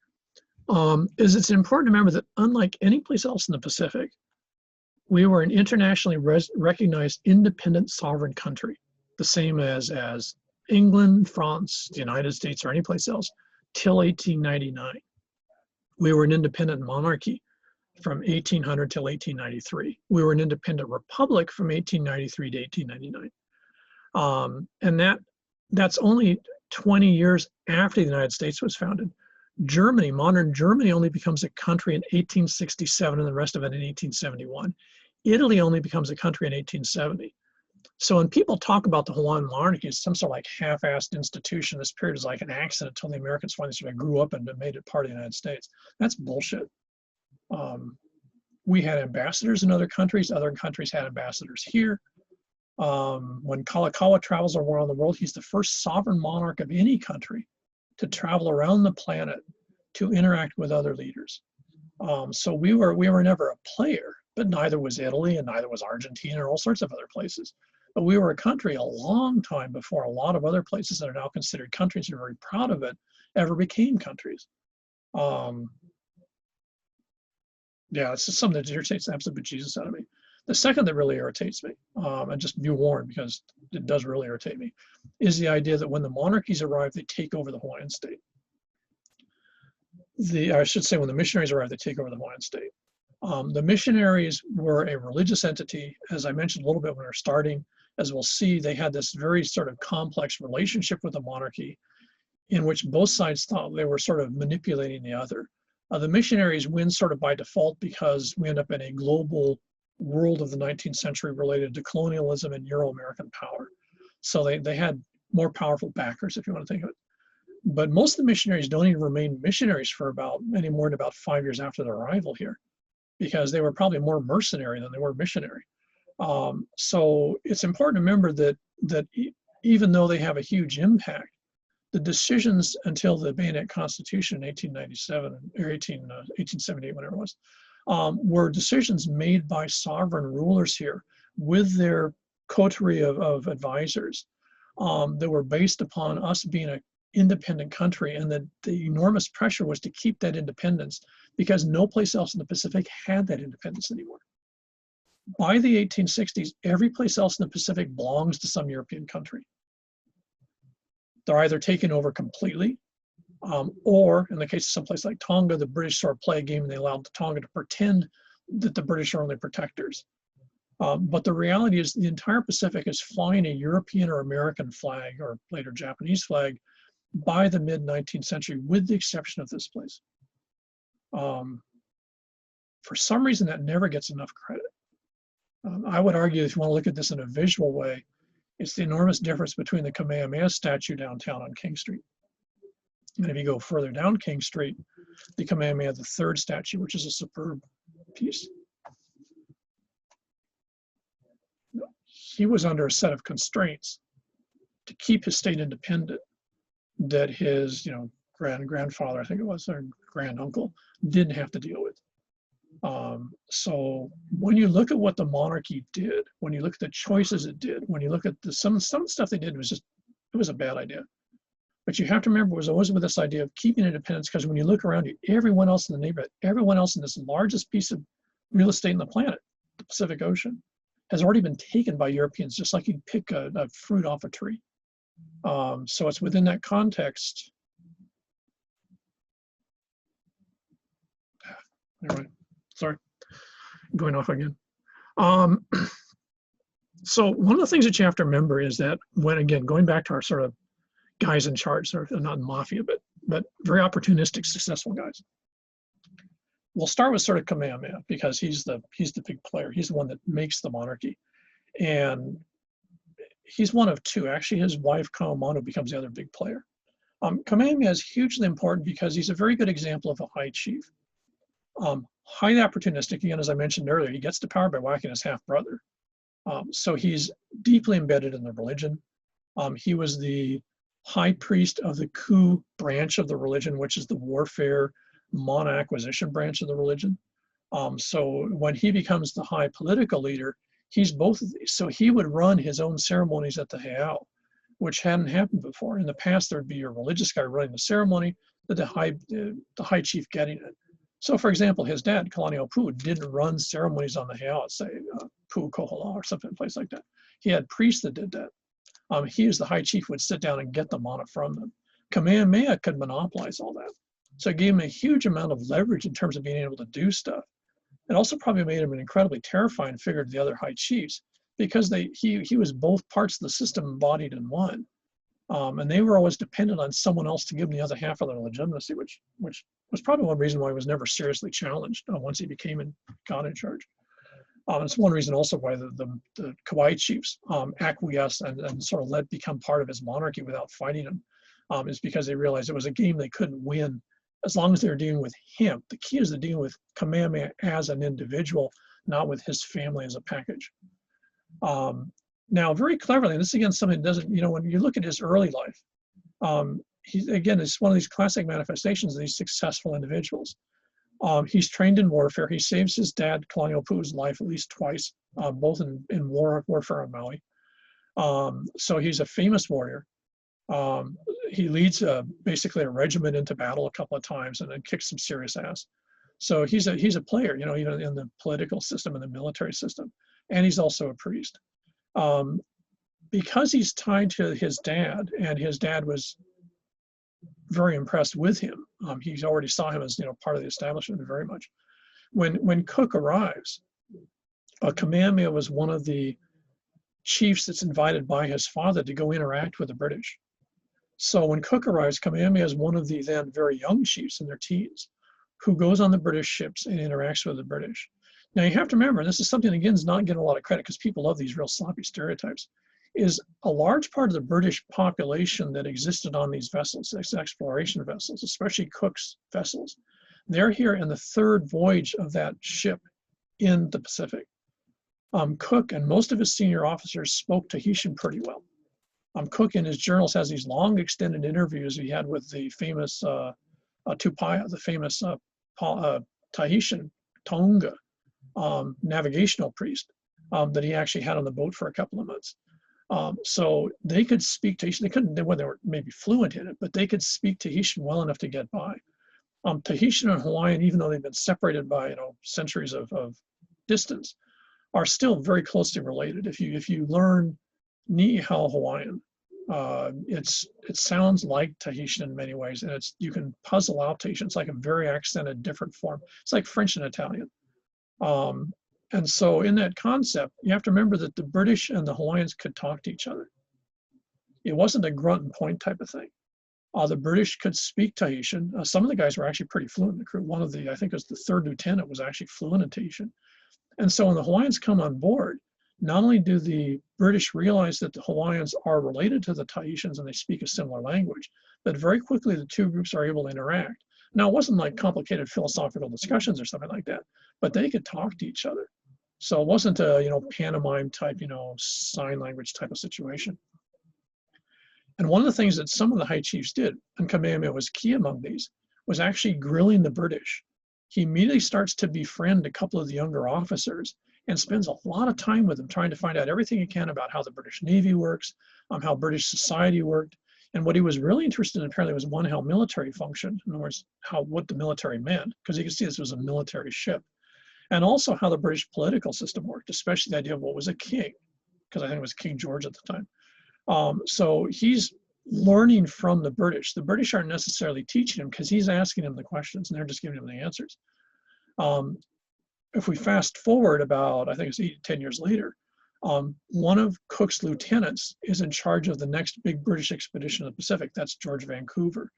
Is it's important to remember that unlike any place else in the Pacific, we were an internationally recognized independent sovereign country, the same as England, France, the United States, or any place else, till 1899. We were an independent monarchy from 1800 till 1893. We were an independent republic from 1893 to 1899. And that's only 20 years after the United States was founded. Germany, modern Germany, only becomes a country in 1867 and the rest of it in 1871. Italy only becomes a country in 1870. So when people talk about the Hawaiian monarchy as some sort of like half-assed institution, this period is like an accident until the Americans finally sort of grew up and made it part of the United States. That's bullshit. We had ambassadors in other countries had ambassadors here. When Kalakaua travels around the world, he's the first sovereign monarch of any country to travel around the planet to interact with other leaders. So we were never a player, but neither was Italy and neither was Argentina or all sorts of other places. But we were a country a long time before a lot of other places that are now considered countries and are very proud of it ever became countries. Yeah, it's just something that irritates the absolute bejesus out of me. The second that really irritates me, and just be warned because it does really irritate me, is the idea that when the monarchies arrive, they take over the Hawaiian state. I should say when the missionaries arrive, they take over the Hawaiian state. The missionaries were a religious entity, as I mentioned a little bit when we were starting. As we'll see, they had this very sort of complex relationship with the monarchy in which both sides thought they were sort of manipulating the other. The missionaries win sort of by default because we end up in a global world of the 19th century related to colonialism and Euro-American power. So they had more powerful backers, if you want to think of it. But most of the missionaries don't even remain missionaries for any more than about 5 years after their arrival here, because they were probably more mercenary than they were missionary. So it's important to remember that even though they have a huge impact, the decisions until the Bayonet Constitution in 1897 or 1878, whatever it was, were decisions made by sovereign rulers here with their coterie of advisors that were based upon us being an independent country, and that the enormous pressure was to keep that independence because no place else in the Pacific had that independence anymore. By the 1860s, every place else in the Pacific belongs to some European country. They're either taken over completely, or in the case of someplace like Tonga, the British sort of play a game and they allowed Tonga to pretend that the British are only protectors. But the reality is the entire Pacific is flying a European or American flag, or later Japanese flag, by the mid-19th century, with the exception of this place. For some reason, that never gets enough credit. I would argue, if you want to look at this in a visual way, it's the enormous difference between the Kamehameha statue downtown on King Street. And if you go further down King Street, the Kamehameha III statue, which is a superb piece. He was under a set of constraints to keep his state independent that his, grandfather, I think it was, or granduncle, didn't have to deal with. So when you look at what the monarchy did, when you look at the choices it did, when you look at some stuff they did, it was a bad idea. But you have to remember, it was always with this idea of keeping independence, because when you look around you, everyone else in the neighborhood, everyone else in this largest piece of real estate in the planet, the Pacific Ocean, has already been taken by Europeans, just like you pick a fruit off a tree. So it's within that context. Never mind. Sorry, I'm going off again. So one of the things that you have to remember is that when, again, going back to our sort of guys in charge, they're not mafia, but very opportunistic, successful guys. We'll start with sort of Kamehameha, because he's the big player. He's the one that makes the monarchy. And he's one of two. Actually, his wife, Kaumano, becomes the other big player. Kamehameha is hugely important because he's a very good example of a high chief. Highly opportunistic, again, as I mentioned earlier, he gets to power by whacking his half-brother. So he's deeply embedded in the religion. He was the high priest of the Ku branch of the religion, which is the warfare mono-acquisition branch of the religion. So when he becomes the high political leader, he's both. So he would run his own ceremonies at the heiau. which hadn't happened before. In the past, there'd be a religious guy running the ceremony, the high chief getting it. So, for example, his dad, Kalani'o Pu, didn't run ceremonies on the heiau, say Pu Kohola or something, place like that. He had priests that did that. He, as the high chief, would sit down and get the mana from them. Kamehameha could monopolize all that. So it gave him a huge amount of leverage in terms of being able to do stuff. It also probably made him an incredibly terrifying figure to the other high chiefs, because he was both parts of the system embodied in one. And they were always dependent on someone else to give them the other half of their legitimacy, which was probably one reason why he was never seriously challenged once he became and got in charge. It's one reason also why the Kauai chiefs acquiesced and sort of become part of his monarchy without fighting him, is because they realized it was a game they couldn't win as long as they were dealing with him. The key is to deal with Kamehameha as an individual, not with his family as a package. Now, very cleverly, and this again something that doesn't, when you look at his early life, it's one of these classic manifestations of these successful individuals. He's trained in warfare. He saves his dad, Kalani'o Pu's life at least twice, both in warfare on Maui. So he's a famous warrior. He leads basically a regiment into battle a couple of times and then kicks some serious ass. So he's a player, even in the political system and the military system. And he's also a priest. Because he's tied to his dad, and his dad was very impressed with him. He already saw him as part of the establishment very much. When Cook arrives, Kamehameha was one of the chiefs that's invited by his father to go interact with the British. So when Cook arrives, Kamehameha is one of the then very young chiefs in their teens who goes on the British ships and interacts with the British. Now you have to remember, this is something again is not getting a lot of credit because people love these real sloppy stereotypes, is a large part of the British population that existed on these vessels, these exploration vessels, especially Cook's vessels. They're here in the third voyage of that ship in the Pacific. Cook and most of his senior officers spoke Tahitian pretty well. Cook in his journals has these long extended interviews he had with the famous Tupaia, the famous Tahitian Tonga navigational priest that he actually had on the boat for a couple of months. So they could speak Tahitian. They were maybe fluent in it, but they could speak Tahitian well enough to get by. Tahitian and Hawaiian, even though they've been separated by centuries of distance, are still very closely related. If you learn Ni'ihau Hawaiian, it sounds like Tahitian in many ways, and you can puzzle out Tahitian. It's like a very accented different form. It's like French and Italian. And so in that concept, you have to remember that the British and the Hawaiians could talk to each other. It wasn't a grunt and point type of thing. The British could speak Tahitian. Some of the guys were actually pretty fluent in the crew. One of I think it was the third lieutenant, was actually fluent in Tahitian. And so when the Hawaiians come on board, not only do the British realize that the Hawaiians are related to the Tahitians and they speak a similar language, but very quickly the two groups are able to interact. Now, it wasn't like complicated philosophical discussions or something like that, but they could talk to each other. So it wasn't a pantomime type, sign language type of situation. And one of the things that some of the high chiefs did, and Kamehameha was key among these, was actually grilling the British. He immediately starts to befriend a couple of the younger officers and spends a lot of time with them trying to find out everything he can about how the British Navy works, how British society worked. And what he was really interested in apparently was one, how military functioned, in other words, what the military meant, because you can see this was a military ship. And also how the British political system worked, especially the idea of what was a king, because I think it was King George at the time. So he's learning from the British. The British aren't necessarily teaching him because he's asking him the questions and they're just giving him the answers. If we fast forward about, I think it's 8 to 10 years later, one of Cook's lieutenants is in charge of the next big British expedition in the Pacific. That's George Vancouver.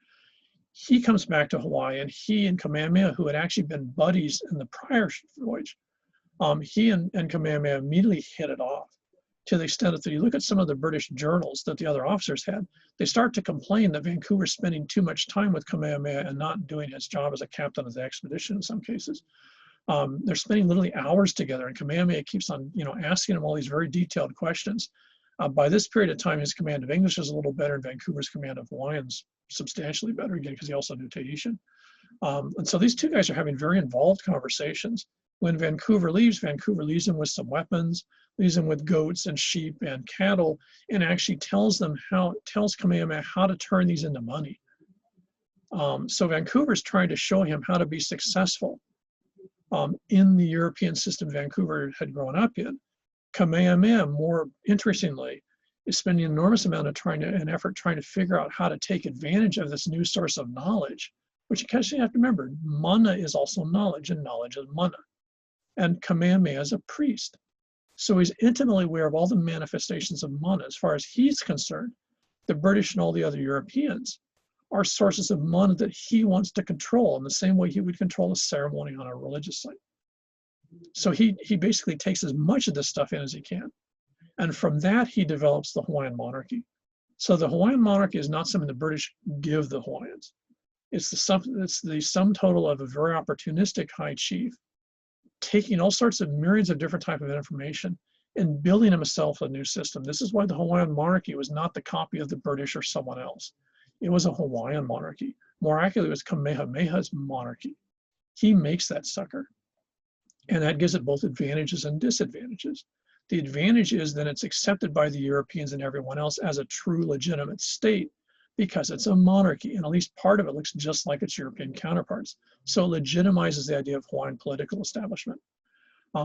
He comes back to Hawaii, and he and Kamehameha, who had actually been buddies in the prior voyage, he and Kamehameha immediately hit it off, to the extent that you look at some of the British journals that the other officers had, they start to complain that Vancouver's spending too much time with Kamehameha and not doing his job as a captain of the expedition in some cases. They're spending literally hours together, and Kamehameha keeps on, asking him all these very detailed questions. By this period of time, his command of English is a little better, and Vancouver's command of Hawaiian's substantially better, again, because he also knew Tahitian. And so these two guys are having very involved conversations, When Vancouver leaves them with some weapons, leaves them with goats and sheep and cattle, and actually tells Kamehameha how to turn these into money. So Vancouver's trying to show him how to be successful in the European system Vancouver had grown up in. Kamehameha, more interestingly, is spending an enormous amount of effort trying to figure out how to take advantage of this new source of knowledge, which you actually have to remember, mana is also knowledge, and knowledge is mana. And Kamehameha is a priest. So he's intimately aware of all the manifestations of mana. As far as he's concerned, the British and all the other Europeans are sources of mana that he wants to control in the same way he would control a ceremony on a religious site. So he basically takes as much of this stuff in as he can. And from that, he develops the Hawaiian monarchy. So the Hawaiian monarchy is not something the British give the Hawaiians. It's the sum total of a very opportunistic high chief taking all sorts of myriads of different types of information and building himself a new system. This is why the Hawaiian monarchy was not the copy of the British or someone else. It was a Hawaiian monarchy. More accurately, it was Kamehameha's monarchy. He makes that sucker. And that gives it both advantages and disadvantages. The advantage is that it's accepted by the Europeans and everyone else as a true legitimate state because it's a monarchy, and at least part of it looks just like its European counterparts. So it legitimizes the idea of Hawaiian political establishment.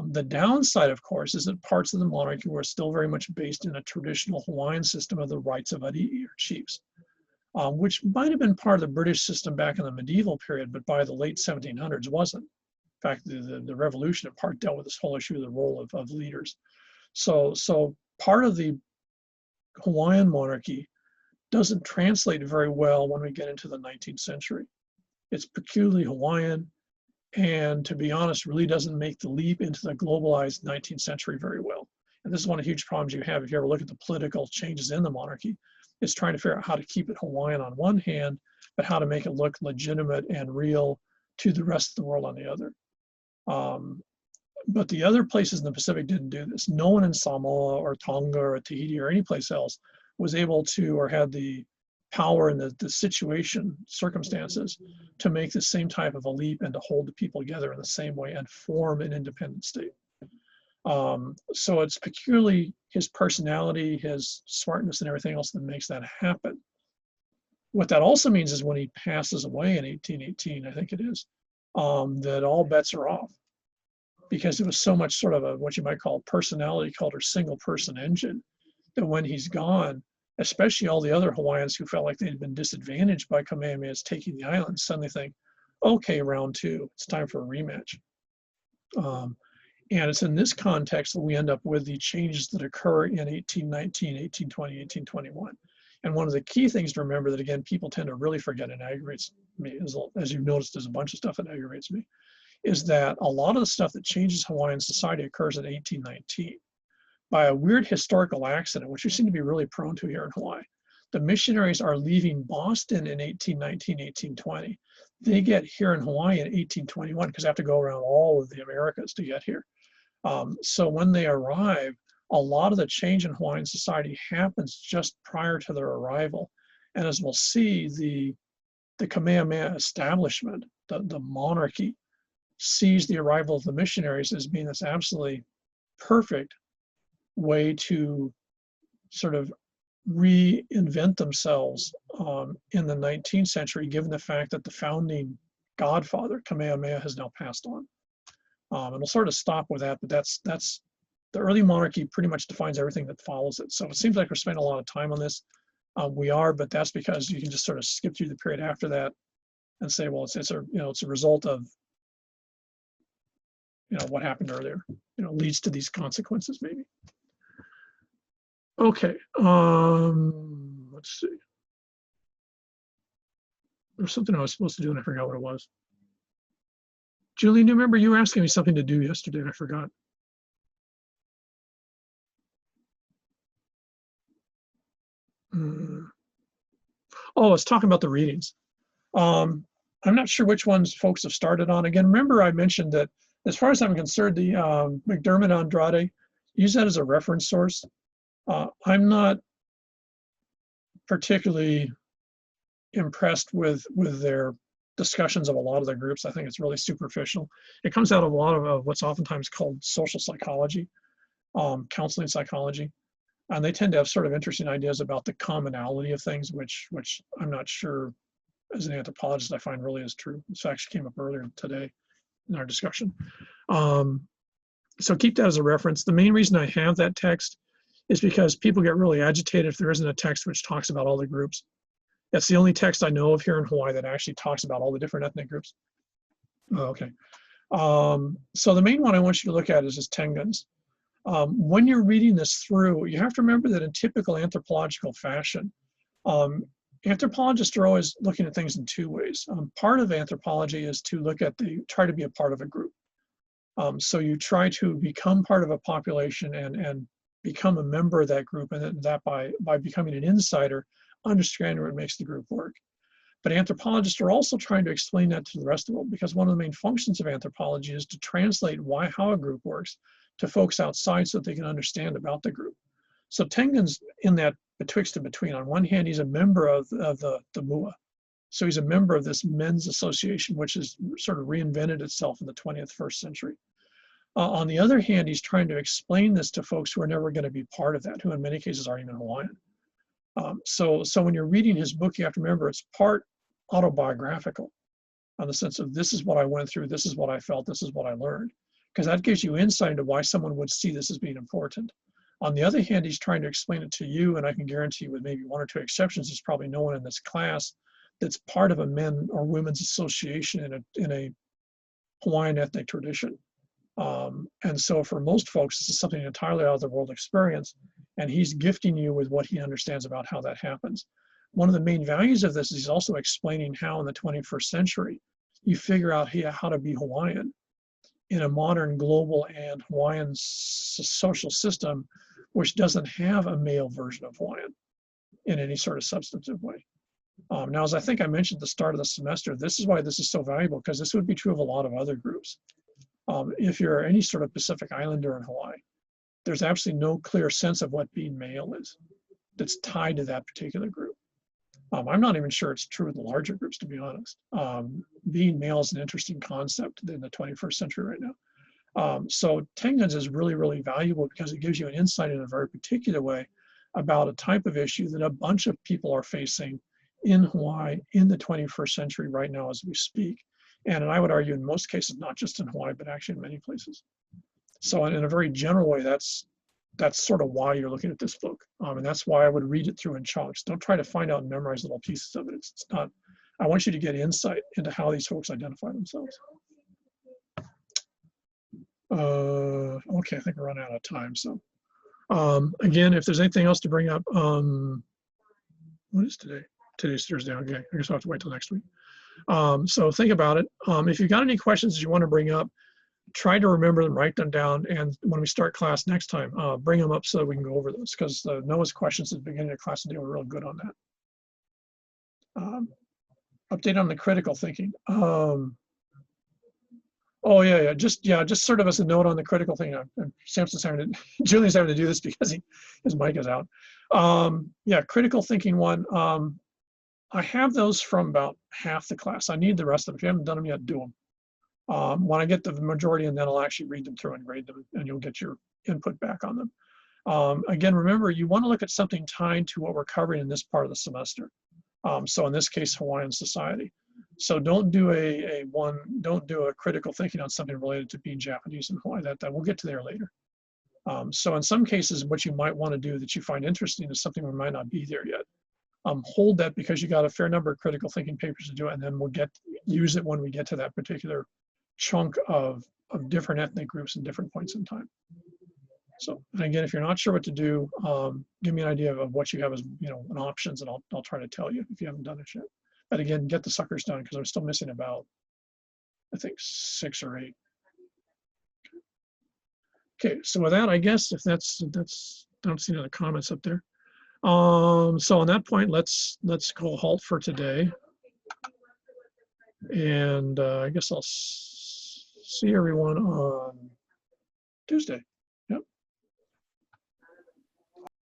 The downside, of course, is that parts of the monarchy were still very much based in a traditional Hawaiian system of the rights of Ali'i, or chiefs, which might have been part of the British system back in the medieval period, but by the late 1700s wasn't. In fact, the revolution in part dealt with this whole issue of the role of leaders. So part of the Hawaiian monarchy doesn't translate very well when we get into the 19th century. It's peculiarly Hawaiian, and to be honest, really doesn't make the leap into the globalized 19th century very well. And this is one of the huge problems you have if you ever look at the political changes in the monarchy, is trying to figure out how to keep it Hawaiian on one hand, but how to make it look legitimate and real to the rest of the world on the other. But the other places in the Pacific didn't do this. No one in Samoa or Tonga or Tahiti or any place else was able to or had the power and the circumstances to make the same type of a leap and to hold the people together in the same way and form an independent state. So it's peculiarly his personality, his smartness, and everything else that makes that happen. What that also means is when he passes away in 1818, I think it is, that all bets are off, because it was so much sort of a what you might call personality cult or single person engine that when he's gone, especially all the other Hawaiians who felt like they'd been disadvantaged by Kamehameha's taking the island, suddenly think, okay, round two, it's time for a rematch. And it's in this context that we end up with the changes that occur in 1819, 1820, 1821. And one of the key things to remember that, again, people tend to really forget and aggravates me, as you've noticed, there's a bunch of stuff that aggravates me, is that a lot of the stuff that changes Hawaiian society occurs in 1819. By a weird historical accident, which we seem to be really prone to here in Hawaii. The missionaries are leaving Boston in 1819, 1820. They get here in Hawaii in 1821 because they have to go around all of the Americas to get here. So when they arrive, a lot of the change in Hawaiian society happens just prior to their arrival. And as we'll see, the Kamehameha establishment, the monarchy, sees the arrival of the missionaries as being this absolutely perfect way to sort of reinvent themselves in the 19th century, given the fact that the founding godfather, Kamehameha, has now passed on. And we'll sort of stop with that, but that's the early monarchy pretty much defines everything that follows it. So it seems like we're spending a lot of time on this. We are, but that's because you can just sort of skip through the period after that and say, well, it's a result of what happened earlier. Leads to these consequences maybe. Okay, let's see. There's something I was supposed to do and I forgot what it was. Julie, do you remember you were asking me something to do yesterday and I forgot? Oh, I was talking about the readings. I'm not sure which ones folks have started on. Again, remember I mentioned that as far as I'm concerned, the McDermott Andrade, use that as a reference source. I'm not particularly impressed with their discussions of a lot of the groups. I think it's really superficial. It comes out of a lot of what's oftentimes called social psychology, counseling psychology. And they tend to have sort of interesting ideas about the commonality of things, which I'm not sure, as an anthropologist, I find really is true. This actually came up earlier today in our discussion. So keep that as a reference. The main reason I have that text is because people get really agitated if there isn't a text which talks about all the groups. That's the only text I know of here in Hawaii that actually talks about all the different ethnic groups. Oh, okay. So the main one I want you to look at is this Tenguns. When you're reading this through, you have to remember that in typical anthropological fashion, anthropologists are always looking at things in two ways. Part of anthropology is to look at try to be a part of a group. So you try to become part of a population and become a member of that group, and that by becoming an insider, understanding what makes the group work. But anthropologists are also trying to explain that to the rest of the world, because one of the main functions of anthropology is to translate how a group works to folks outside so that they can understand about the group. So Tengun's in that betwixt and between. On one hand, he's a member of the MUA. So he's a member of this men's association, which has sort of reinvented itself in the 21st century. On the other hand, he's trying to explain this to folks who are never going to be part of that, who in many cases aren't even Hawaiian. So when you're reading his book, you have to remember it's part autobiographical, in the sense of this is what I went through, this is what I felt, this is what I learned, because that gives you insight into why someone would see this as being important. On the other hand, he's trying to explain it to you, and I can guarantee you with maybe one or two exceptions, there's probably no one in this class that's part of a men or women's association in a Hawaiian ethnic tradition. And so for most folks, this is something entirely out of the world experience, and he's gifting you with what he understands about how that happens. One of the main values of this is he's also explaining how in the 21st century, you figure out how to be Hawaiian in a modern global and Hawaiian social system, which doesn't have a male version of Hawaiian in any sort of substantive way. Now, as I think I mentioned at the start of the semester, this is why this is so valuable, because this would be true of a lot of other groups. If you're any sort of Pacific Islander in Hawaii, there's absolutely no clear sense of what being male is that's tied to that particular group. I'm not even sure it's true of the larger groups, to be honest. Being male is an interesting concept in the 21st century right now. So Tenguns is really, really valuable because it gives you an insight in a very particular way about a type of issue that a bunch of people are facing in Hawaii in the 21st century right now as we speak. And I would argue in most cases, not just in Hawaii, but actually in many places. So in a very general way, that's sort of why you're looking at this book. And that's why I would read it through in chunks. Don't try to find out and memorize little pieces of it. It's not, I want you to get insight into how these folks identify themselves. Okay, I think we're running out of time. So again, if there's anything else to bring up, what is today? Today's Thursday. Okay, I guess I'll have to wait till next week. So think about it. If you've got any questions that you want to bring up, try to remember them, write them down, and when we start class next time, bring them up so that we can go over those, because Noah's questions at the beginning of class today were real good on that. Update on the critical thinking. Oh yeah, just sort of as a note on the critical thinking. Samson's having to, Julian's having to do this because his mic is out. Yeah, critical thinking one. I have those from about half the class. I need the rest of them. If you haven't done them yet, do them. When I get the majority, and then I'll actually read them through and grade them, and you'll get your input back on them. Again, remember, you want to look at something tied to what we're covering in this part of the semester. So in this case, Hawaiian society. So don't do don't do a critical thinking on something related to being Japanese in Hawaii. That we'll get to there later. So in some cases, what you might want to do that you find interesting is something that might not be there yet. Hold that, because you got a fair number of critical thinking papers to do it, and then we'll use it when we get to that particular chunk of different ethnic groups and different points in time. So, and again, if you're not sure what to do, give me an idea of what you have as, an options, and I'll try to tell you if you haven't done it yet. But again, get the suckers done, because I'm still missing about, I think, 6 or 8. Okay, so with that, I guess if that's I don't see any other comments up there. So on that point, let's call halt for today. And I guess I'll see everyone on Tuesday.